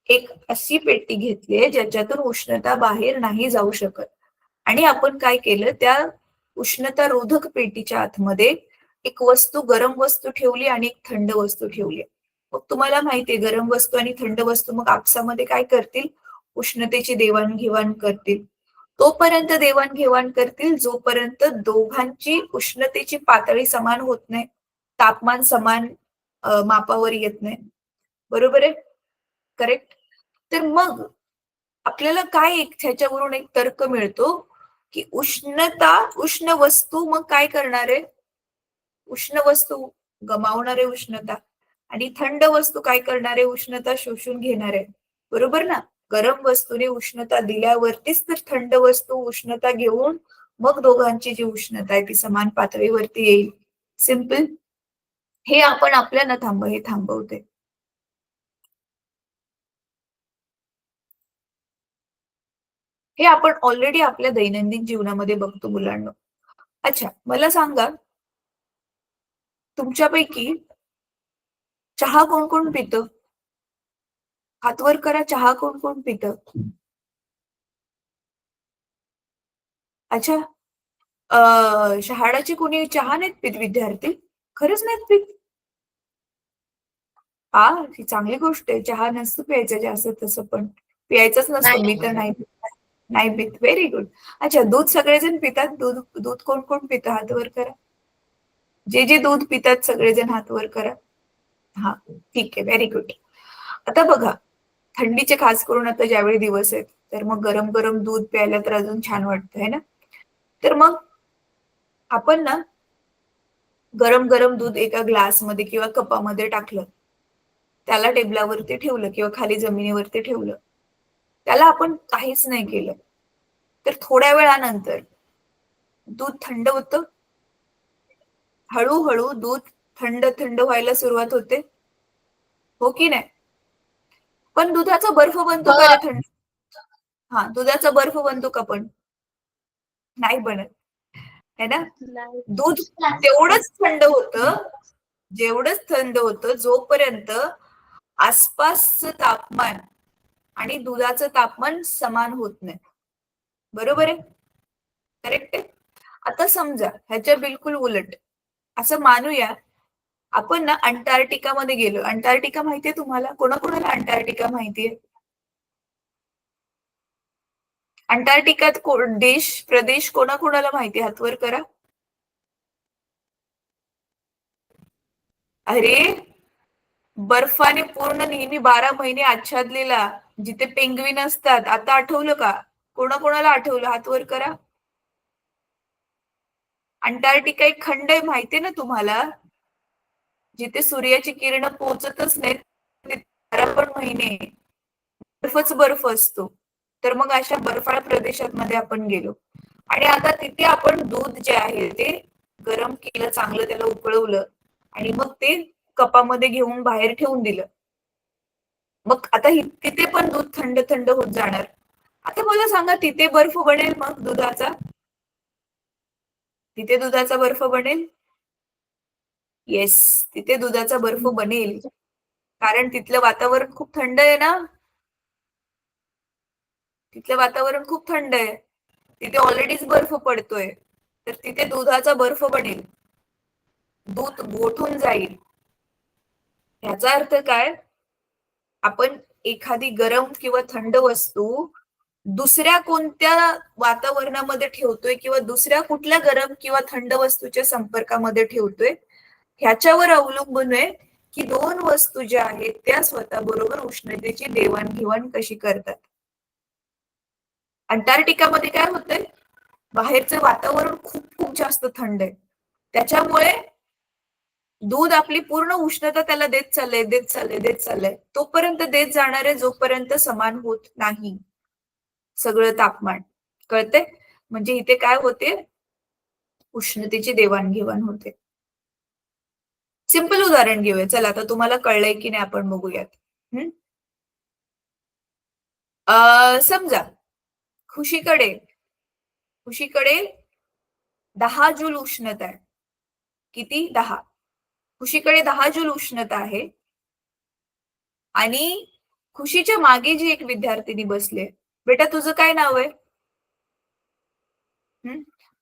एक अशी पेटी घेतली ज्याच्यातून उष्णता बाहेर नाही जाऊ शकत. आणि आपण काय केलं, त्या उष्णता रोधक पेटीच्या आतमध्ये एक वस्तू, गरम वस्तू ठेवली आणि एक थंड वस्तू ठेवली. मग तुम्हाला माहितीये गरम वस्तू आणि थंड वस्तू मग आपसामध्ये काय करतील? उष्णतेची देवाणघेवाण करतील. तोपर्यंत देवाणघेवाण करतील जोपर्यंत दोघांची उष्णतेची पातळी समान होत नाही, तापमान समान मापावर येत नाही. बरोबर आहे? करेक्ट? तर मग आपल्याला काय एक ह्याच्यावरून एक तर्क मिळतो, की उष्ण वस्तू मग काय करणार आहे? उष्ण वस्तू गमावणार आहे उष्णता आणि थंड वस्तू काय करणार आहे? उष्णता शोषून घेणार आहे. बरोबर ना? गरम वस्तूने उष्णता दिल्यावरतीच तर थंड वस्तू उष्णता घेऊन मग दोघांची जी उष्णता आहे ती समान पातळीवरती येईल. सिंपल. हे आपण आपल्या न हे थांबवते. हे आपण ऑलरेडी आपल्या दैनंदिन जीवनामध्ये बघतो मुलांना. अच्छा, मला सांगा, तुमच्यापैकी चहा कोण कोण पितं? हात वर करा, चहा कोण कोण पितं? अच्छा, शहाळाचे कोणी चहा नाहीत पित विद्यार्थी? खरंच नाहीत पित? हा, ही चांगली गोष्ट आहे. चहा नसतं प्यायचं जास्त, तसं पण प्यायचंच नसतं. मी तर नाही नाही पित. Very good. अच्छा, दूध सगळेजण पितात. दूध दूध कोण कोण पितं? हात वर करा. जे जे दूध पितात सगळेजण हात वर करा. हा, ठीक आहे. Very good. आता बघा, थंडीचे खास करून आता ज्यावेळी दिवस आहेत, तर मग गरम गरम दूध प्यायला तर अजून छान वाटतं है ना. तर मग आपण ना गरम गरम दूध एका ग्लासमध्ये किंवा कपामध्ये टाकलं, त्याला टेबलावरती ठेवलं किंवा खाली जमिनीवरती ठेवलं, त्याला आपण काहीच नाही केलं, तर थोड्या वेळानंतर दूध थंड होतं, हळूहळू दूध थंड थंड व्हायला सुरुवात होते, हो की नाही? पण दुधाचा बर्फ बनतो का रे थंड? हा, दुधाचा बर्फ बनतो का पण? नाही बनत, है ना? दूध तेवढंच थंड होतं, जेवढंच थंड होतं जोपर्यंत आसपासचं तापमान आणि दुधाचं तापमान समान होत नाही. बरोबर आहे? करेक्ट आहे? आता समजा ह्याच्या बिलकुल उलट असं मानूया, आपण ना अंटार्क्टिकामध्ये गेलो. अंटार्क्टिका माहितीये तुम्हाला? कोणाकोणाला अंटार्क्टिका माहितीये? अंटार्क्टिकात देश प्रदेश कोणाकोणाला माहितीये? हात वर करा. अरे, बर्फाने पूर्ण नेहमी 12 महिने आच्छादलेला, जिथे पेंग्विन असतात. आता आठवलं का? कोणाकोणाला आठवलं? हात वर करा. अंटार्क्टिका एक खंड आहे, माहितीये ना तुम्हाला? जिथे सूर्याची किरण पोहोचतच नाहीत, 12 महिने बर्फच बर्फ असतो. तर मग अशा बर्फाळ प्रदेशात मध्ये आपण गेलो आणि आता तिथे आपण दूध जे आहे ते गरम केलं, चांगलं त्याला उकळवलं आणि मग ते कपामध्ये घेऊन बाहेर ठेवून दिलं. मग आता तिथे पण दूध थंड थंड होत जाणार. आता मला सांगा, तिथे बर्फ बनेल मग दुधाचा? तिथे दुधाचा बर्फ बनेल? येस, तिथे दुधाचा बर्फ बनेल, कारण तिथलं वातावरण खूप थंड आहे ना. तिथलं वातावरण खूप थंड आहे, तिथे ऑलरेडीच बर्फ पडतोय, तर तिथे दुधाचा बर्फ बनेल, दूध गोठून जाईल. याचा अर्थ काय? आपण एखादी गरम किंवा थंड वस्तू दुसऱ्या कोणत्या वातावरणामध्ये ठेवतोय किंवा दुसऱ्या कुठल्या गरम किंवा थंड वस्तूच्या संपर्कामध्ये ठेवतोय, ह्याच्यावर अवलंबून आहे की दोन वस्तू ज्या आहेत त्या स्वतः बरोबर उष्णतेची देवाणघेवाण कशी करतात. अंटार्क्टिकामध्ये काय होतंय? बाहेरचं वातावरण खूप खूप जास्त थंड आहे, त्याच्यामुळे दूध आपली पूर्ण उष्णता त्याला देत चाललंय तोपर्यंत देत जाणार आहे जोपर्यंत समान होत नाही सगळं तापमान. कळतंय? म्हणजे इथे काय होते? उष्णतेची देवाणघेवाण होते. सिंपल उदाहरण घेऊया. चला, आता तुम्हाला कळलंय की नाही आपण बघूयात. समजा खुशीकडे खुशीकडे 10 जूल उष्णता आहे. किती? 10. खुशीकडे 10 जूल उष्णता आहे आणि खुशीच्या मागे जी एक विद्यार्थिनी बसली. बेटा, तुझं काय नाव आहे?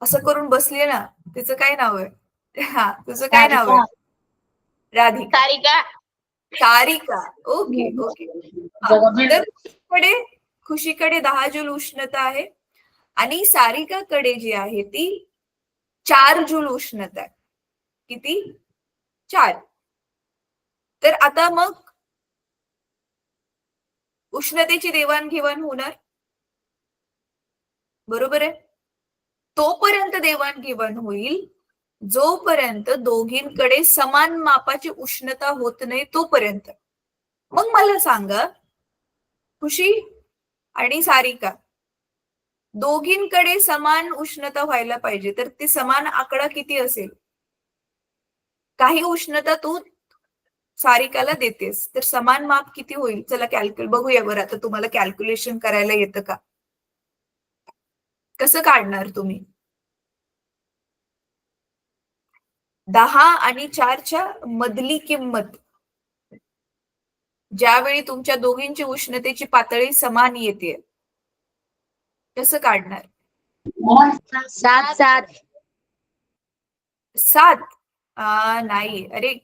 असं करून बसली ना, तिचं काय नाव आहे? हा, तुझं काय नाव आहे? राधिका. सारिका. Okay okay. तर खुशीकडे 10 जूल उष्णता आहे आणि सारिकाकडे जी आहे ती 4 जूल उष्णता आहे. किती? 4. तर आता मग उष्णतेची देवाणघेवाण होणार, बरोबर आहे? तोपर्यंत देवाणघेवाण होईल जोपर्यंत दोघींकडे समान मापाची उष्णता होत नाही तोपर्यंत. मग मला सांगा, खुशी आणि सारिका दोघींकडे समान उष्णता व्हायला पाहिजे, तर ती समान आकडा किती असेल? काही उष्णता तू सारिकाला देतेस, तर समान माप किती होईल? चला बघूया बरं, आता तुम्हाला कॅल्क्युलेशन करायला येतं का? कसं काढणार तुम्ही? 10 आणि 4च्या मधली किंमत, ज्यावेळी तुमच्या दोघींची उष्णतेची पातळी समान येते, कसं काढणार? 7. 7? नाही, अरे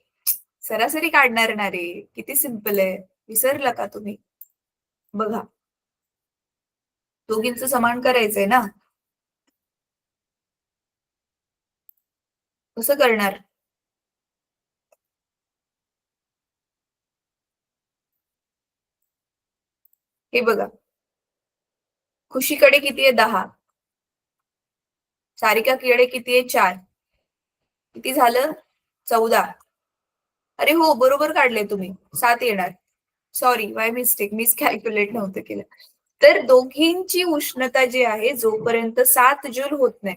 सरासरी काढणार ना रे. किती सिंपल आहे, विसरला का तुम्ही? बघा, दोघींचं समान करायचंय ना, कसं करणार? हे बघा, खुशीकडे किती आहे? 10. सारिकाकडे किती आहे? 4. किती झालं? 14. अरे हो, बरोबर काढले तुम्ही. 7 येणार. Sorry, by mistake, miss calculate नव्हतं केलं. तर दोघींची उष्णता जी आहे जोपर्यंत 7 जूल होत नाही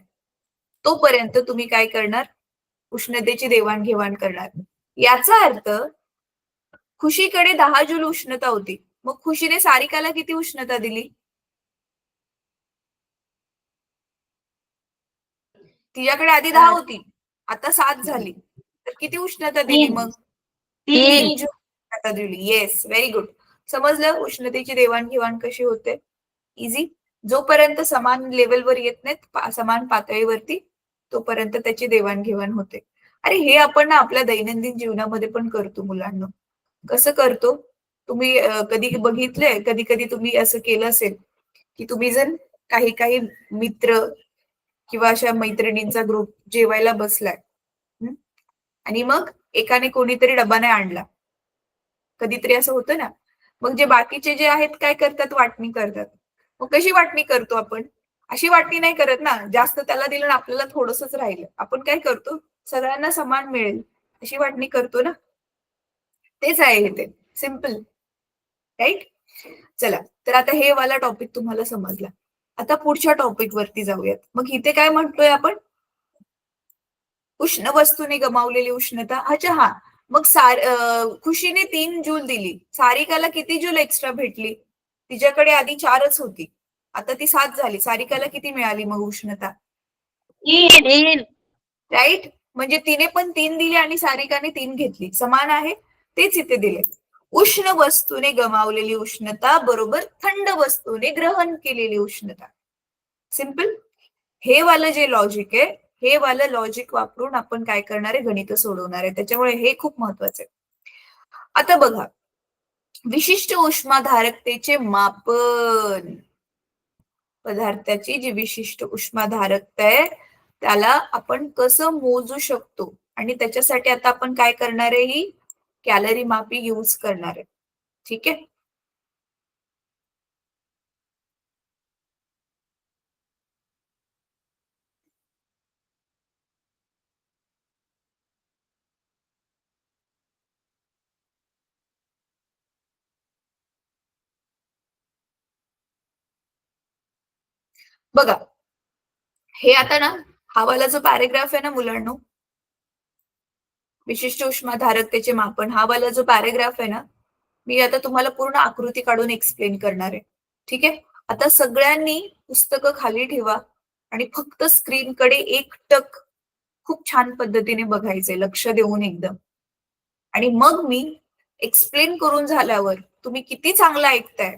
तोपर्यंत तुम्ही काय करणार, उष्णतेची देवाणघेवाण करणार. याचा अर्थ खुशीकडे 10 जूल उष्णता होती, मग खुशीने सारिकाला किती उष्णता दिली? तिच्याकडे आधी 10 होती, आता 7 झाली, तर किती उष्णता दिली मग? 3 जूल उष्णता दिली. Yes, very good. समजलं उष्णतेची देवाणघेवाण कशी होते? इझी. जोपर्यंत समान लेवलवर येत नाहीत, समान पातळीवरती, तोपर्यंत त्याची देवाणघेवाण होते. अरे हे आपण ना आपल्या दैनंदिन जीवनामध्ये पण करतो मुलांना. कसं करतो? तुम्ही कधी बघितलंय, कधी कधी तुम्ही असं केलं असेल की तुम्ही जर काही काही मित्र किंवा अशा मैत्रिणींचा ग्रुप जेवायला बसलाय, आणि मग एकाने कोणीतरी डबा नाही आणला, कधीतरी असं होतं ना. मग जे बाकीचे जे आहेत काय करतात, वाटणी करतात. मग कशी वाटणी करतो आपण? अशी वाटणी नाही करत ना, जास्त त्याला दिलं आणि आपल्याला थोडंसंच राहिलं. आपण काय करतो, सगळ्यांना समान मिळेल अशी वाटणी करतो ना. तेच आहे हे, ते सिम्पल, राईट. चला, तर आता हे वाला टॉपिक तुम्हाला समजला. आता पुढच्या टॉपिक वरती जाऊयात. मग इथे काय म्हणतोय आपण? उष्ण वस्तूने गमावलेली उष्णता. अच्छा, हा. मग खुशीने 3 जूल दिली, सारिकाला किती जूल एक्स्ट्रा भेटली? तिच्याकडे आधी 4च होती, आता ती 7 झाली. सारिकाला किती मिळाली मग उष्णता? 3. राईट. म्हणजे तिने पण 3 दिली आणि सारिकाने 3 घेतली, समान आहे. तेच इथे दिले. उष्ण वस्तूने गमावलेली उष्णता बरोबर थंड वस्तूने ग्रहण केलेली उष्णता. सिंपल. हे वालं जे लॉजिक आहे, हे वालं लॉजिक वापरून आपण काय करणार आहे, गणित सोडवणार आहे. त्याच्यामुळे हे खूप महत्वाचं आहे. आता बघा, विशिष्ट उष्माधारकतेचे मापन. पदार्थाची जी विशिष्ट उष्माधारकता आहे त्याला आपण कसं मोजू शकतो, आणि त्याच्यासाठी आता आपण काय करणार आहे, ही कॅलरी मापी यूज करणार आहे. ठीक आहे. बघा, हे आता ना हा वाला जो पॅरेग्राफ आहे ना मुलांनो, विशिष्ट उष्माधारकतेचे मापन, हा वाला जो पॅरेग्राफ आहे ना, मी आता तुम्हाला पूर्ण आकृती काढून एक्सप्लेन करणार आहे. ठीक आहे. आता सगळ्यांनी पुस्तकं खाली ठेवा आणि फक्त स्क्रीनकडे एकटक खूप छान पद्धतीने बघायचंय, लक्ष देऊन एकदम. आणि मग मी एक्सप्लेन करून झाल्यावर तुम्ही किती चांगलं ऐकताय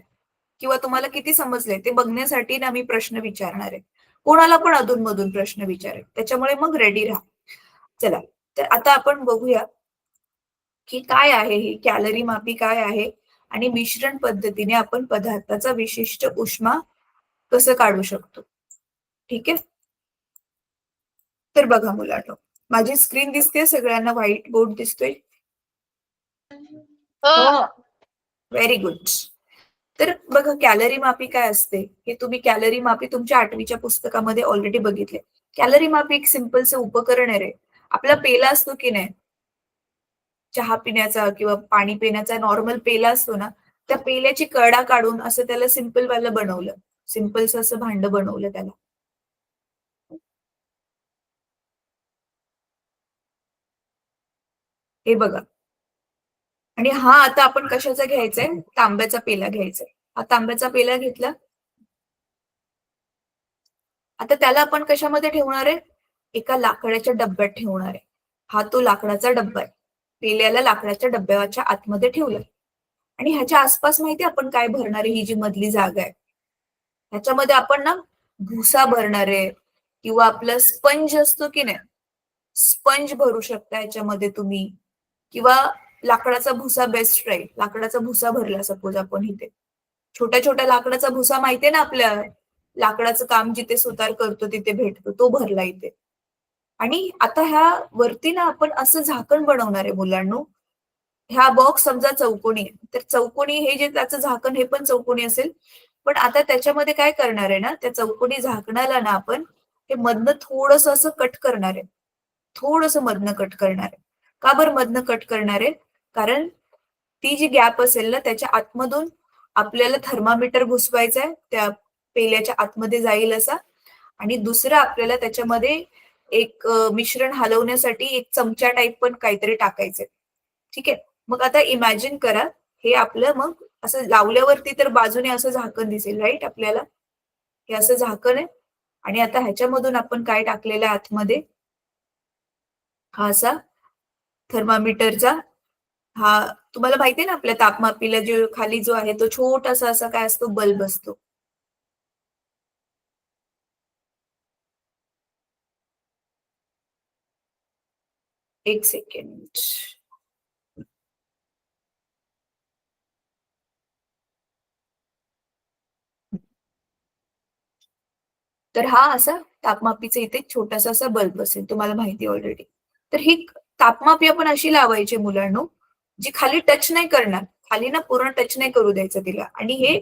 किंवा तुम्हाला किती समजलंय ते बघण्यासाठी ना मी प्रश्न विचारणार आहे. कोणाला पण अधूनमधून प्रश्न विचारेल, त्याच्यामुळे मग रेडी राहा. चला, तर आता आपण बघूया की काय आहे ही कॅलरी मापी काय आहे, आणि मिश्रण पद्धतीने आपण पदार्थाचा विशिष्ट उष्मा कसं काढू शकतो. ठीक आहे. तर बघा मुलांनो, माझी स्क्रीन दिसते सगळ्यांना, व्हाईट बोर्ड दिसतोय? Very good. तर बघा, कॅलरी मापी काय असते हे तुम्ही कॅलरी मापी तुमच्या 8वीच्या पुस्तकामध्ये ऑलरेडी बघितले. कॅलरी मापी एक सिंपलचं उपकरण आहे रे. आपला पेला असतो की नाही, चहा पिण्याचा किंवा पाणी पिण्याचा नॉर्मल पेला असतो ना, त्या पेल्याची कडा काढून असं त्याला सिंपल वालं बनवलं, सिंपलचं असं भांड बनवलं त्याला. हे बघा. आणि हा आता आपण कशाचा घ्यायचाय, तांब्याचा पेला घ्यायचाय. हा तांब्याचा पेला घेतला. आता त्याला आपण कशामध्ये ठेवणार आहे, एका लाकडाच्या डब्यात ठेवणार आहे. हा तो लाकडाचा डब्बा आहे. पेल्याला लाकडाच्या डब्याच्या आतमध्ये ठेवलंय. आणि ह्याच्या आसपास माहिती आपण काय भरणार आहे, ही जी मधली जागा आहे ह्याच्यामध्ये आपण ना भुसा भरणार आहे, किंवा आपलं स्पंज असतो की नाही, स्पंज भरू शकता याच्यामध्ये तुम्ही, किंवा लाकडाचा भुसा बेस्ट राहील. लाकडाचा भुसा भरला सपोज आपण इथे, छोट्या छोट्या लाकडाचा भुसा माहितीये ना आपल्या, लाकडाचं काम जिथे सुतार करतो तिथे भेटतो, तो भरला इथे. आणि आता ह्या वरती ना आपण असं झाकण बनवणार आहे मुलांनो. ह्या बॉक्स समजा चौकोनी आहे, तर चौकोनी हे जे त्याचं झाकण हे पण चौकोनी असेल. पण आता त्याच्यामध्ये काय करणार आहे ना, त्या चौकोनी झाकणाला ना आपण हे मधनं थोडस असं कट करणार आहे, थोडस मधनं कट करणार आहे. का बरं मधनं कट करणार आहे? कारण ती जी गॅप असेल ना त्याच्या आतमधून आपल्याला थर्मामीटर घुसवायचा आहे त्या पेल्याच्या आतमध्ये जाईल असा, आणि दुसरं आपल्याला त्याच्यामध्ये एक मिश्रण हलवण्यासाठी एक चमचा टाईप पण काहीतरी टाकायचंय. ठीक आहे. मग आता इमॅजिन करा, हे आपलं मग असं लावल्यावरती तर बाजूने असं झाकण दिसेल, राईट आपल्याला. हे असं झाकण आहे आणि आता ह्याच्यामधून आपण काय टाकलेलं आहे आतमध्ये, हा असा थर्मामीटरचा, हा तुम्हाला माहिती आहे ना आपल्या तापमापीला जो खाली जो आहे तो छोटासा असा काय असतो, बल्ब असतो. एक सेकंड. तर हा असा तापमापीचा इथे छोटासा असा बल्ब असेल, तुम्हाला माहिती ऑलरेडी. तर ही तापमापी आपण अशी लावायची मुलांनो, जी खाली टच नाही करणार. खाली ना पूर्ण टच नाही करू द्यायचं तिला. आणि हे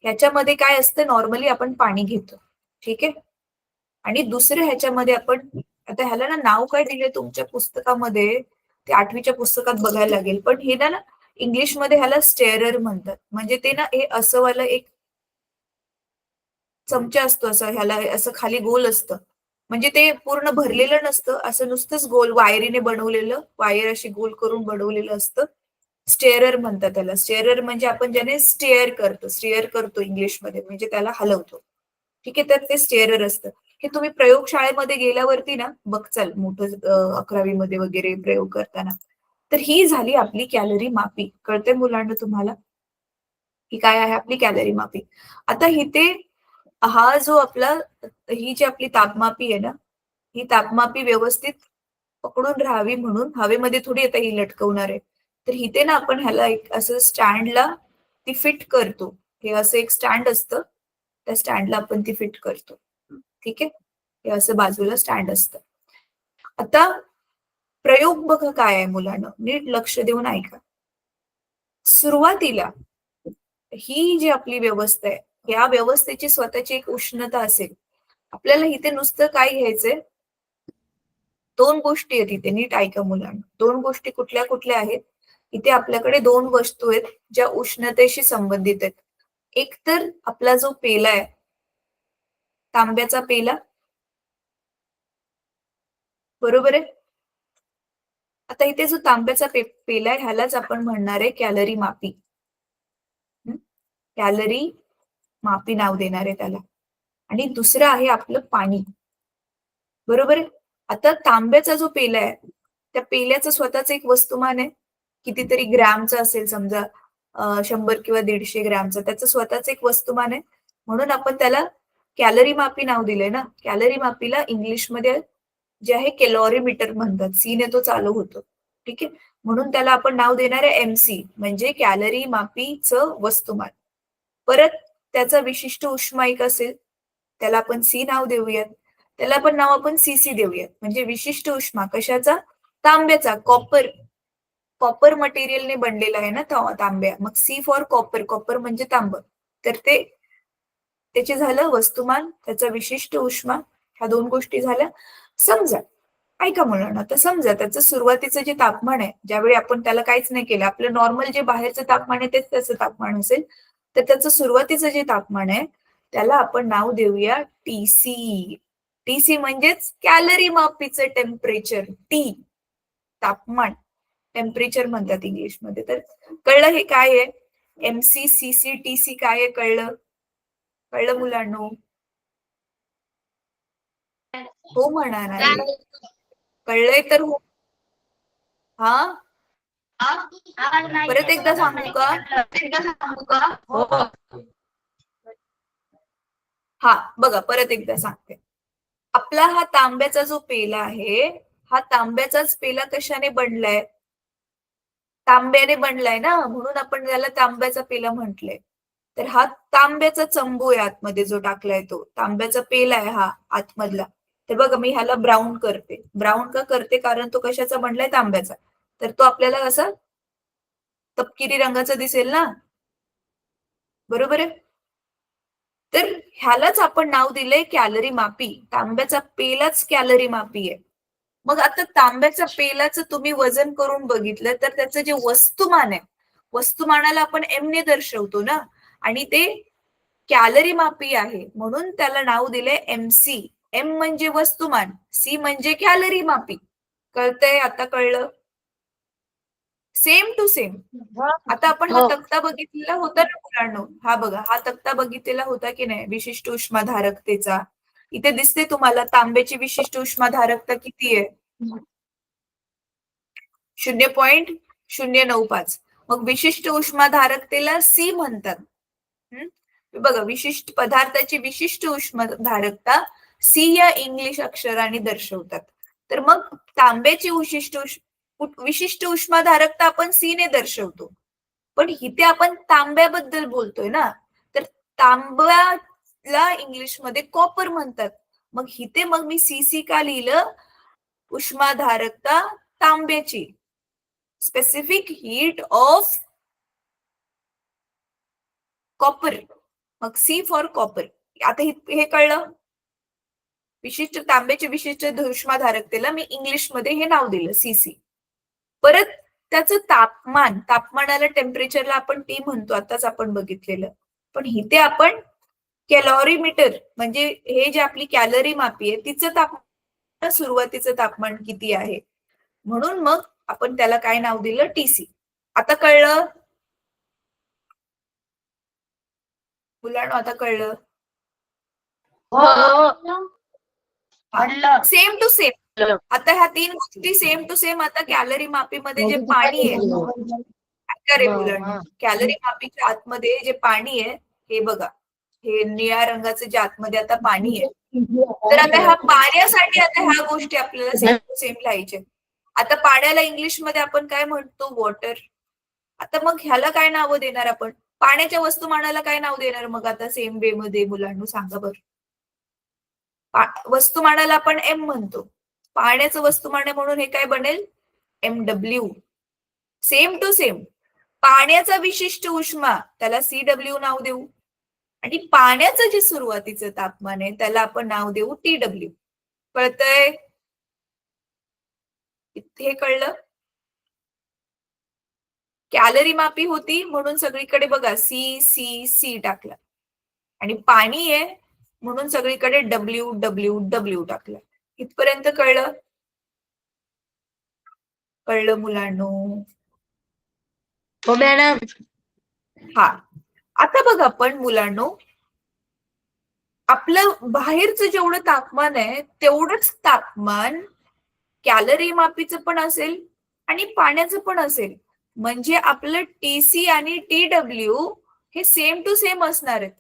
ह्याच्यामध्ये काय असतं, नॉर्मली आपण पाणी घेतो. ठीक आहे. आणि दुसरं ह्याच्यामध्ये आपण आता ह्याला ना नाव काय दिले तुमच्या पुस्तकामध्ये, ते 8वीच्या पुस्तकात बघायला लागेल. पण हे ना इंग्लिशमध्ये ह्याला स्टेअरर म्हणतात. म्हणजे ते ना हे असं वाला एक चमचा असतो, असं ह्याला असं खाली गोल असतं. म्हणजे ते पूर्ण भरलेलं नसतं, असं नुसतंच गोल वायरीने बनवलेलं, वायर अशी गोल करून बनवलेलं असतं. स्टेअरर म्हणतात त्याला. स्टेअरर म्हणजे आपण ज्याने स्टेअर करतो इंग्लिशमध्ये, म्हणजे त्याला हलवतो. ठीक आहे. तर ते स्टेअरर असतं. हे तुम्ही प्रयोगशाळेमध्ये गेल्यावरती ना बघचाल, मोठं 11वी मध्ये वगैरे प्रयोग करताना. तर ही झाली आपली कॅलरी मापी. कळते मुलांना तुम्हाला? ही काय आहे आपली कॅलरी मापी. आता इथे हा जो आपला ही जी आपली तापमापी आहे ना, ही तापमापी व्यवस्थित पकडून राहावी म्हणून हवेमध्ये थोडी आता ही लटकवणार आहे. तर इथे ना आपण ह्याला एक असं स्टँडला ती फिट करतो. हे असं एक स्टँड असतं. त्या स्टँडला आपण ती फिट करतो. ठीक आहे. हे असं बाजूला स्टँड असतं. आता प्रयोग बघा काय आहे मुलांनो, नीट लक्ष देऊन ऐका. सुरुवातीला ही जी आपली व्यवस्था आहे, या व्यवस्थेची स्वतःची एक उष्णता असेल. आपल्याला इथे नुसतं काय घ्यायचंय, 2 गोष्टी आहेत इथे, नीट ऐका मुलांनो. 2 गोष्टी कुठल्या कुठल्या आहेत? इथे आपल्याकडे 2 वस्तू आहेत, ज्या उष्णतेशी संबंधित आहेत. एक तर आपला जो पेला आहे, तांब्याचा पेला, बरोबर आहे? आता इथे जो तांब्याचा पेला आहे, ह्यालाच आपण म्हणणार आहे कॅलरी मापी. हं? कॅलरी मापी नाव देणार आहे त्याला. आणि दुसरं आहे आपलं पाणी. बरोबर आहे. आता तांब्याचा जो पेला आहे, त्या पेल्याचं स्वतःच एक वस्तुमान आहे. कितीतरी ग्रॅमचं असेल समजा, 100 किंवा 150 ग्रॅमचं त्याचं स्वतःच एक वस्तुमान आहे. म्हणून आपण त्याला कॅलरी मापी नाव दिलंय ना. कॅलरी मापीला इंग्लिशमध्ये जे आहे कॅलॉरीमीटर म्हणतात. सी ने तो चालू होतो. ठीक आहे. म्हणून त्याला आपण नाव देणार आहे एमसी, म्हणजे कॅलरी मापीचं वस्तुमान. परत त्याचा विशिष्ट उष्मायिक असेल, त्याला आपण सी नाव देऊयात. त्याला पण नाव आपण सीसी देऊयात. म्हणजे विशिष्ट उष्मा कशाचा? तांब्याचा, कॉपर. कॉपर मटेरियलने बनलेला आहे ना तांब्या. मग सी फॉर कॉपर, कॉपर म्हणजे तांब. तर ते त्याचे झालं वस्तुमान, त्याचा विशिष्ट उष्मा, ह्या 2 गोष्टी झाल्या. समजा, ऐका मुलांना, तर समजा त्याचं सुरुवातीचं जे तापमान आहे, ज्यावेळी आपण त्याला काहीच नाही केलं, आपलं नॉर्मल जे बाहेरचं तापमान आहे तेच त्याचं तापमान असेल, तर त्याचं सुरुवातीचं जे तापमान आहे, त्याला आपण नाव देऊया टीसी. टीसी म्हणजेच कॅलरी मापीचं टेम्परेचर. टी तापमान, टेम्परेचर म्हणतात इंग्लिशमध्ये. तर कळलं हे काय आहे? एमसी, सीसी, टीसी काय आहे कळलं? कळलं मुलांनो? हो म्हणा नाही. कळलंय तर हो. हा, परत एकदा सांगू का? हो. हा बघा, परत एकदा सांगते. आपला हा तांब्याचा जो पेला आहे, हा तांब्याचाच पेला कशाने बनलाय? तांब्याने बनलाय ना, म्हणून आपण त्याला तांब्याचा पेला म्हटलंय. तर हा तांब्याचा चंबू आहे आतमध्ये जो टाकलाय तो. तांब्याचा पेला आहे हा आतमधला. तर बघा मी ह्याला ब्राऊन करते. ब्राऊन का करते? कारण तो कशाचा बनलाय? तांब्याचा. तर तो आपल्याला असा तपकिरी रंगाचा दिसेल ना, बरोबर आहे? तर ह्यालाच आपण नाव दिलंय कॅलरी मापी. तांब्याचा पेलाच कॅलरी मापी आहे. मग आता तांब्याच्या पेलाचं तुम्ही वजन करून बघितलं तर त्याचं जे वस्तुमान आहे, वस्तुमानाला आपण एम ने दर्शवतो ना. आणि ते कॅलरी मापी आहे म्हणून त्याला नाव दिले MC. M म्हणजे वस्तुमान, C म्हणजे कॅलरी मापी. कळतंय? आता कळलं? Same to same. आता आपण हा तक्ता बघितलेला होता ना मुलांनो, हा बघा, हा तक्ता बघितलेला होता की नाही विशिष्ट उष्माधारकतेचा. इथे दिसते तुम्हाला तांब्याची विशिष्ट उष्माधारकता किती आहे? 0.095. मग विशिष्ट उष्माधारकतेला C म्हणतात. बघा, विशिष्ट पदार्थाची विशिष्ट उष्माधारकता C या इंग्लिश अक्षराने दर्शवतात. तर मग तांब्याची विशिष्ट उष्माधारकता आपण C ने दर्शवतो. पण इथे आपण तांब्याबद्दल बोलतोय ना, तर तांब्याला इंग्लिशमध्ये कॉपर म्हणतात. मग इथे मग मी CC का लिहिलं? उष्माधारकता तांब्याची, स्पेसिफिक हीट ऑफ कॉपर. मग C फॉर कॉपर. आता हे कळलं? विशिष्ट तांब्याची विशिष्ट उष्माधारकतेला मी इंग्लिशमध्ये हे नाव दिलं CC. परत त्याचं तापमानाला टेम्परेचरला आपण T म्हणतो, आताच आपण बघितलेलं. पण इथे आपण कॅलॉरीमीटर म्हणजे हे जे आपली कॅलरी मापी आहे तिचं तापमान, सुरुवातीचं तापमान किती आहे, म्हणून मग आपण त्याला काय नाव दिलं? TC. आता कळलं मुलांनो? आता कळलं? Same to same. आता ह्या 3 गोष्टी सेम टू सेम. आता कॅलरी मापीमध्ये जे पाणी आहे, ऐका रे मुलांनो, कॅलरी मापीच्या आतमध्ये जे पाणी आहे हे बघा, हे निळ्या रंगाचं जे आतमध्ये आता पाणी आहे, तर आता ह्या पाण्यासाठी आता ह्या गोष्टी आपल्याला सेम टू सेम लिहायच्या. आता पाण्याला इंग्लिशमध्ये आपण काय म्हणतो? वॉटर. आता मग ह्याला काय नाव देणार आपण? पाण्याच्या वस्तुमानाला काय नाव देणार मग आता सेम वे मध्ये मुलांनो? सांगा बरं. वस्तुमानाला आपण M म्हणतो, पाण्याचं वस्तुमान आहे म्हणून हे काय बनेल? MW. Same to same. पाण्याचा विशिष्ट उष्मा त्याला CW नाव देऊ, आणि पाण्याचं जे सुरुवातीचं तापमान आहे त्याला आपण नाव देऊ TW. कळतंय? हे कळलं? कॅलरी मापी होती म्हणून सगळीकडे बघा C टाकला, आणि पाणी आहे म्हणून सगळीकडे WW टाकलं. इथपर्यंत कळलं? कळलं मुलांनो? हो मॅडम. हा. आता बघा आपण मुलांनो, आपलं बाहेरचं जेवढं तापमान आहे तेवढंच तापमान कॅलरी मापीचं पण असेल आणि पाण्याचं पण असेल. म्हणजे आपलं TC आणि TW हे सेम टू सेम असणार आहेत.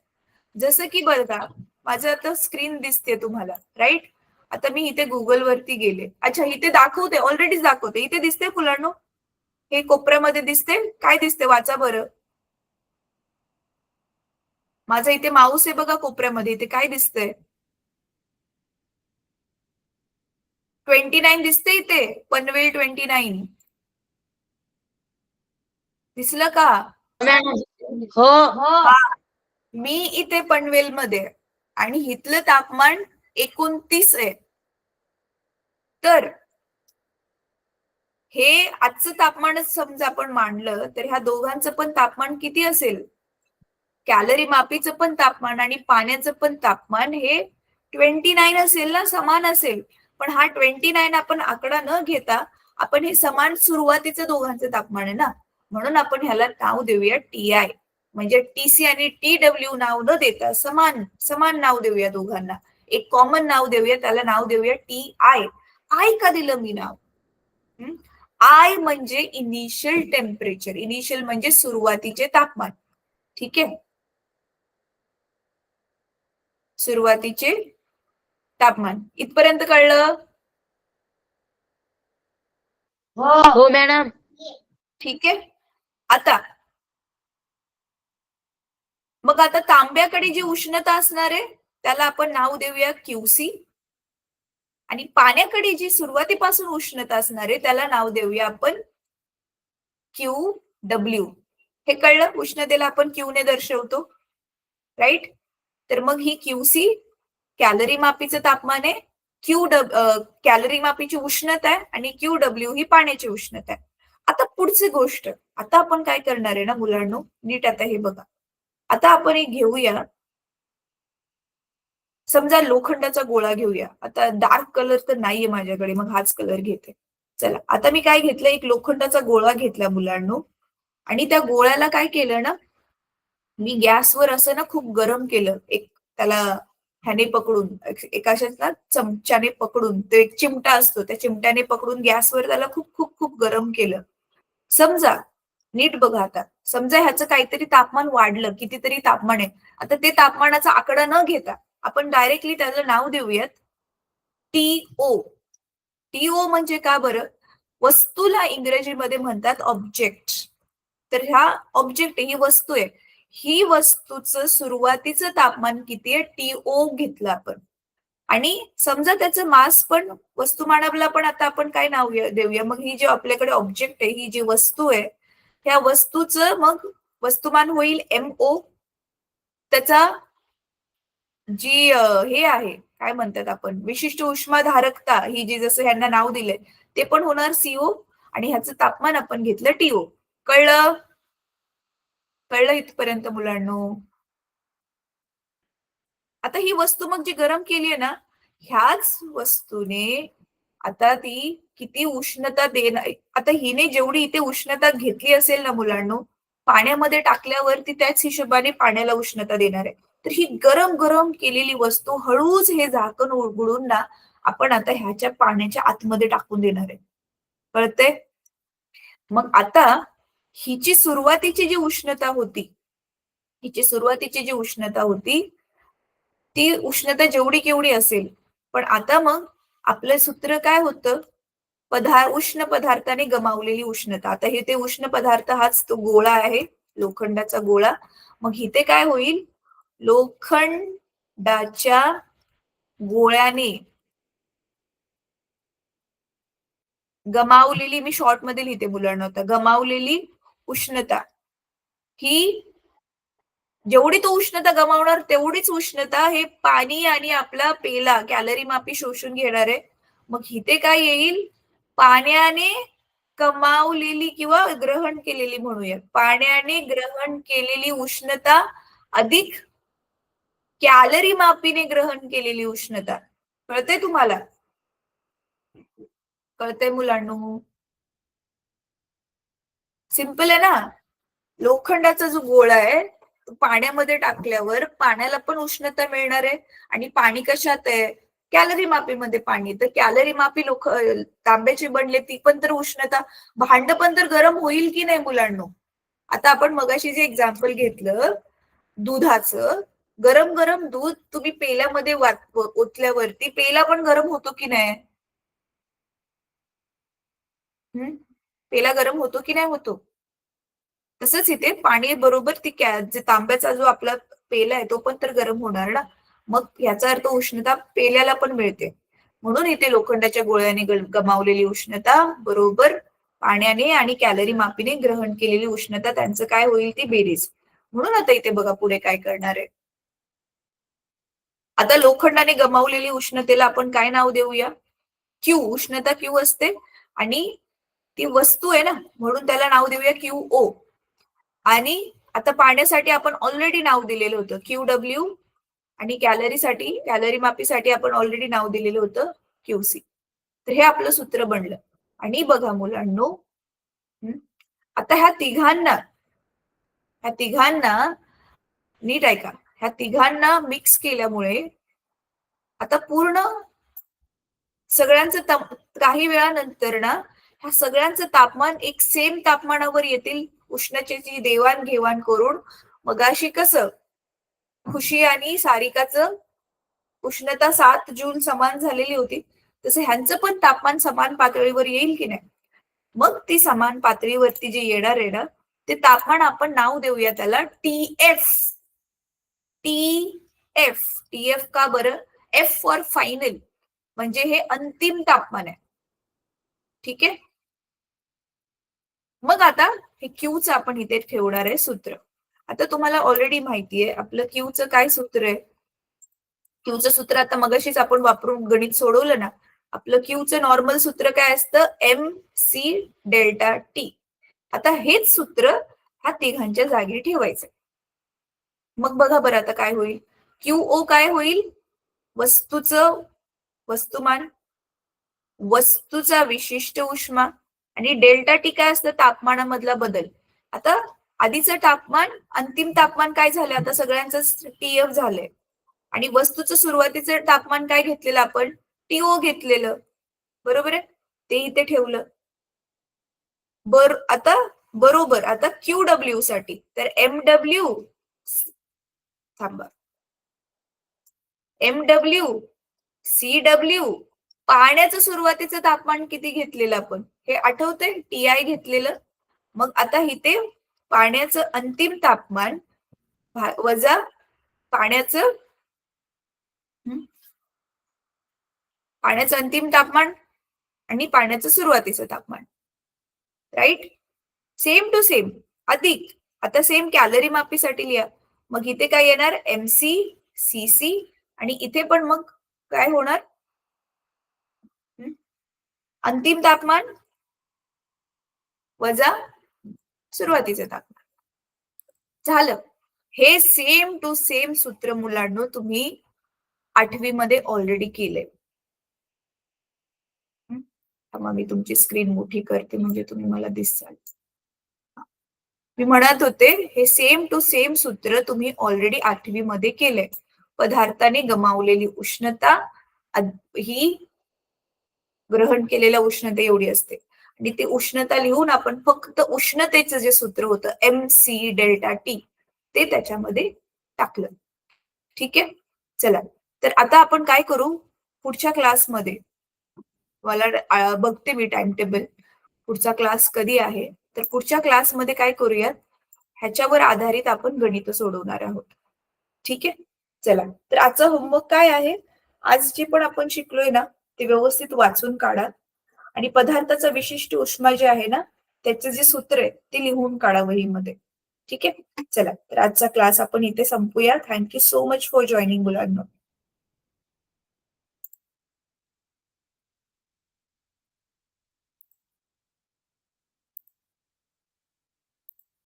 जसं की बघा, माझं आता स्क्रीन दिसते तुम्हाला, राईट? आता मी इथे गुगल वरती गेले. अच्छा, इथे दाखवते, ऑलरेडीच दाखवते. इथे दिसते मुलांनो? हे कोपऱ्यामध्ये दिसते काय? दिसते? वाचा बरं. माझा इथे माऊस आहे बघा कोपऱ्यामध्ये, इथे काय दिसतंय? 29 दिसते इथे, पनवेल 29. दिसलं का? हो. हा, मी इथे पनवेल मध्ये आणि इथलं तापमान 29 आहे. तर हे आजचं तापमानच समजा आपण मांडलं तर ह्या दोघांचं पण तापमान किती असेल? कॅलरी मापीचं पण तापमान आणि पाण्याचं पण तापमान हे 29 असेल ना, समान असेल. पण हा 29 आपण आकडा न घेता आपण हे समान सुरुवातीचं दोघांचं तापमान आहे ना, म्हणून आपण ह्याला नाव देऊया TI. म्हणजे TC आणि TW नाव न देता समान नाव देऊया दोघांना. एक कॉमन नाव देऊया, त्याला नाव देऊया TI. आय का दिलं मी नाव? आय म्हणजे इनिशियल टेम्परेचर. इनिशियल म्हणजे सुरुवातीचे तापमान. ठीक आहे? सुरुवातीचे तापमान. इथपर्यंत कळलं? हो मॅडम. ठीक आहे. आता मग आता तांब्याकडे जी उष्णता असणार आहे त्याला आपण नाव देऊया QC, आणि पाण्याकडे जी सुरुवातीपासून उष्णता असणार आहे त्याला नाव देऊया आपण QW. हे कळलं? उष्णतेला आपण Q ने दर्शवतो, राईट? तर मग ही QC कॅलरी मापीचं तापमान आहे, कॅलरी मापीची उष्णता आहे, आणि QW ही पाण्याची उष्णता आहे. आता पुढची गोष्ट, आता आपण काय करणार आहे ना मुलांनो, नीट आता हे बघा. आता आपण एक घेऊया, समजा लोखंडाचा गोळा घेऊया. आता डार्क कलर तर नाहीये माझ्याकडे, मग हाच कलर घेते. चला, आता मी काय घेतलं, एक लोखंडाचा गोळा घेतला मुलांनो, आणि त्या गोळ्याला काय केलं ना, मी गॅसवर असं ना खूप गरम केलं. एक त्याला ह्याने पकडून, एका अशाच ना चमच्याने पकडून, तो एक चिमटा असतो, त्या चिमट्याने पकडून गॅसवर त्याला खूप खूप खूप गरम केलं. समजा, नीट बघा आता, समजा ह्याचं काहीतरी तापमान वाढलं, कितीतरी तापमान आहे. आता ते तापमानाचा आकडा न घेता आपण डायरेक्टली त्याला नाव देऊयात टीओ. टीओ म्हणजे का बरं? वस्तूला इंग्रजीमध्ये म्हणतात ऑब्जेक्ट. तर ह्या ऑब्जेक्ट ही वस्तू आहे. ही वस्तूचं सुरुवातीचं तापमान किती आहे? टीओ घेतलं आपण. आणि समजा त्याचं मास पण, वस्तुमानाला पण आता आपण काय नाव देऊया? मग ही जी आपल्याकडे ऑब्जेक्ट आहे, ही जी वस्तू आहे, ह्या वस्तूचं मग वस्तुमान होईल एमओ. त्याचा जी हे आहे, काय म्हणतात आपण, विशिष्ट उष्माधारकता, ही जी जसं ह्यांना नाव दिलंय, ते पण होणार सीओ. आणि ह्याचं तापमान आपण घेतलं टीओ. कळलं? कळलं इथपर्यंत मुलांनो? आता ही वस्तू मग जी गरम केली आहे ना, ह्याच वस्तूने आता ती किती उष्णता देणार, आता हिने जेवढी इथे उष्णता घेतली असेल ना मुलांनो, पाण्यामध्ये टाकल्यावर ती त्याच हिशोबाने पाण्याला उष्णता देणार आहे. तर ही गरम गरम केलेली वस्तू हळूच हे झाकण उघडून ना आपण आता ह्याच्या पाण्याच्या आतमध्ये टाकून देणार आहे. कळतंय? मग आता हिची सुरुवातीची जी उष्णता होती, हिची सुरुवातीची जी उष्णता होती, ती उष्णता जेवढी केवढी असेल. पण आता मग आपलं सूत्र काय होतं? उष्ण पदार्थाने गमावलेली उष्णता. आता हे ते उष्ण पदार्थ हाच तो गोळा आहे, लोखंडाचा गोळा. मग इथे काय होईल? लोखंडाच्या गोळ्याने गमावलेली, मी शॉर्ट मध्ये लिहिते मुलांना, आता गमावलेली उष्णता ही, जेवढी तो उष्णता गमावणार तेवढीच उष्णता हे पाणी आणि आपला पेला कॅलरी मापी शोषून घेणार आहे. मग इथे काय येईल? पाण्याने कमावलेली किंवा ग्रहण केलेली म्हणूया, पाण्याने ग्रहण केलेली उष्णता अधिक कॅलरी मापीने ग्रहण केलेली उष्णता. कळतंय तुम्हाला? कळतंय मुलांनो? सिंपल आहे ना. लोखंडाचा जो गोळा आहे, तो पाण्यामध्ये टाकल्यावर पाण्याला पण उष्णता मिळणार आहे. आणि पाणी कशात आहे? कॅलरी मापीमध्ये पाणी. तर कॅलरी मापी तांब्याची बनले, ती पण तर उष्णता, भांड पण तर गरम होईल की नाही मुलांनो? आता आपण मगाशी जे एक्झाम्पल घेतलं दुधाचं, गरम गरम दूध तुम्ही पेल्यामध्ये ओतल्यावरती पेला पण गरम होतो की नाही? पेला गरम होतो की नाही होतो? तसंच इथे पाणी बरोबर ती जे तांब्याचा जो आपला पेला आहे, तो पण तर गरम होणार ना. मग याचा अर्थ उष्णता पेल्याला पण मिळते. म्हणून इथे लोखंडाच्या गोळ्याने गमावलेली उष्णता बरोबर पाण्याने आणि कॅलरी मापीने ग्रहण केलेली उष्णता, त्यांचं काय होईल? ती बेरीज. म्हणून आता इथे बघा पुढे काय करणार आहे. आता लोखंडाने गमावलेली उष्णतेला आपण काय नाव देऊया? क्यू. उष्णता क्यू असते आणि ती वस्तू आहे ना, म्हणून त्याला नाव देऊया क्यू ओ. आणि आता पाण्यासाठी आपण ऑलरेडी नाव दिलेलं होतं क्यू डब्ल्यू. आणि कॅलरी मापीसाठी आपण ऑलरेडी नाव दिलेलं होतं क्यूसी. तर हे आपलं सूत्र बनलं. आणि बघा मुलांनो, आता ह्या तिघांना नीट ऐका, ह्या तिघांना मिक्स केल्यामुळे आता पूर्ण सगळ्यांचं काही वेळानंतर ना ह्या सगळ्यांचं तापमान एक सेम तापमानावर येतील, उष्णतेची देवाणघेवाण करून. मगाशी कसं खुशी आणि सारिकाचं उष्णता 7 जूल समान झालेली होती, तसं ह्यांचं पण तापमान समान पातळीवर येईल की नाही? मग ती समान पातळीवरती जे येणार आहे ना, ते तापमान आपण नाव देऊया त्याला टीएफ. टीएफ. टीएफ का बरं? एफ फॉर फायनल, म्हणजे हे अंतिम तापमान आहे. ठीक आहे? मग आता हे क्यूचं आपण इथे ठेवणार आहे सूत्र. आता तुम्हाला ऑलरेडी माहितीये आपलं क्यूचं काय सूत्र आहे. क्यूचं सूत्र आता मगाशीच आपण वापरून गणित सोडवलं ना. आपलं क्यूचं नॉर्मल सूत्र काय असतं? M c delta t. आता हेच सूत्र ह्या तिघांच्या जागी ठेवायचं. मग बघा बरं आता काय होईल. QO काय होईल? वस्तूचं वस्तुमान, वस्तूचा विशिष्ट उष्मा आणि डेल्टा टी काय असतं? तापमानामधला बदल. आता आधीचं तापमान, अंतिम तापमान काय झालं? आता सगळ्यांचं TF झालंय आणि वस्तूचं सुरुवातीचं तापमान काय घेतलेलं आपण? TO घेतलेलं. बरोबर आहे? ते इथे ठेवलं. आता बरोबर आता QW साठी तर MW थांबा. MW, CW, पाण्याचं सुरुवातीचं तापमान किती घेतलेलं आपण? हे आठवतंय? TI घेतलेलं. मग आता इथे पाण्याचं अंतिम तापमान वजा पाण्याचं अंतिम तापमान आणि पाण्याचं सुरुवातीचं तापमान. राईट? सेम टू सेम अधिक. आता सेम कॅलरी मापीसाठी लिहा. मग इथे काय येणार? MC, CC आणि इथे पण मग काय होणार? अंतिम तापमान वजा सुरुवातीचे तापमान. झालं. हे सेम टू सेम सूत्र मुलांनो तुम्ही 8वी मध्ये ऑलरेडी केले. मग मी तुमची स्क्रीन मोठी करते म्हणजे तुम्ही मला दिसाल. मी म्हणत होते हे सेम टू सेम सूत्र तुम्ही ऑलरेडी 8वी मध्ये केले. पदार्थाने गमावलेली उष्णता ही ग्रहण केलेल्या उष्णते एवढी असते आणि ती उष्णता लिहून आपण फक्त उष्णतेचं जे सूत्र होतं MC डेल्टा टी ते त्याच्यामध्ये टाकलं. ठीक आहे. चला तर आता आपण काय करू? पुढच्या क्लासमध्ये मला बघते मी टाइम टेबल पुढचा क्लास कधी आहे. तर पुढच्या क्लासमध्ये काय करूयात? ह्याच्यावर आधारित आपण गणित सोडवणार आहोत. ठीक आहे. चला तर आजचा होमवर्क काय आहे? आज जे पण आपण शिकलोय ना ते व्यवस्थित वाचून काढा आणि पदार्थाचा विशिष्ट उष्मा जे आहे ना त्याचे जे सूत्र आहे ते लिहून काढा वहीमध्ये. ठीक आहे. चला तर आजचा क्लास आपण इथे संपूया. Thank you so much for joining मुलांना.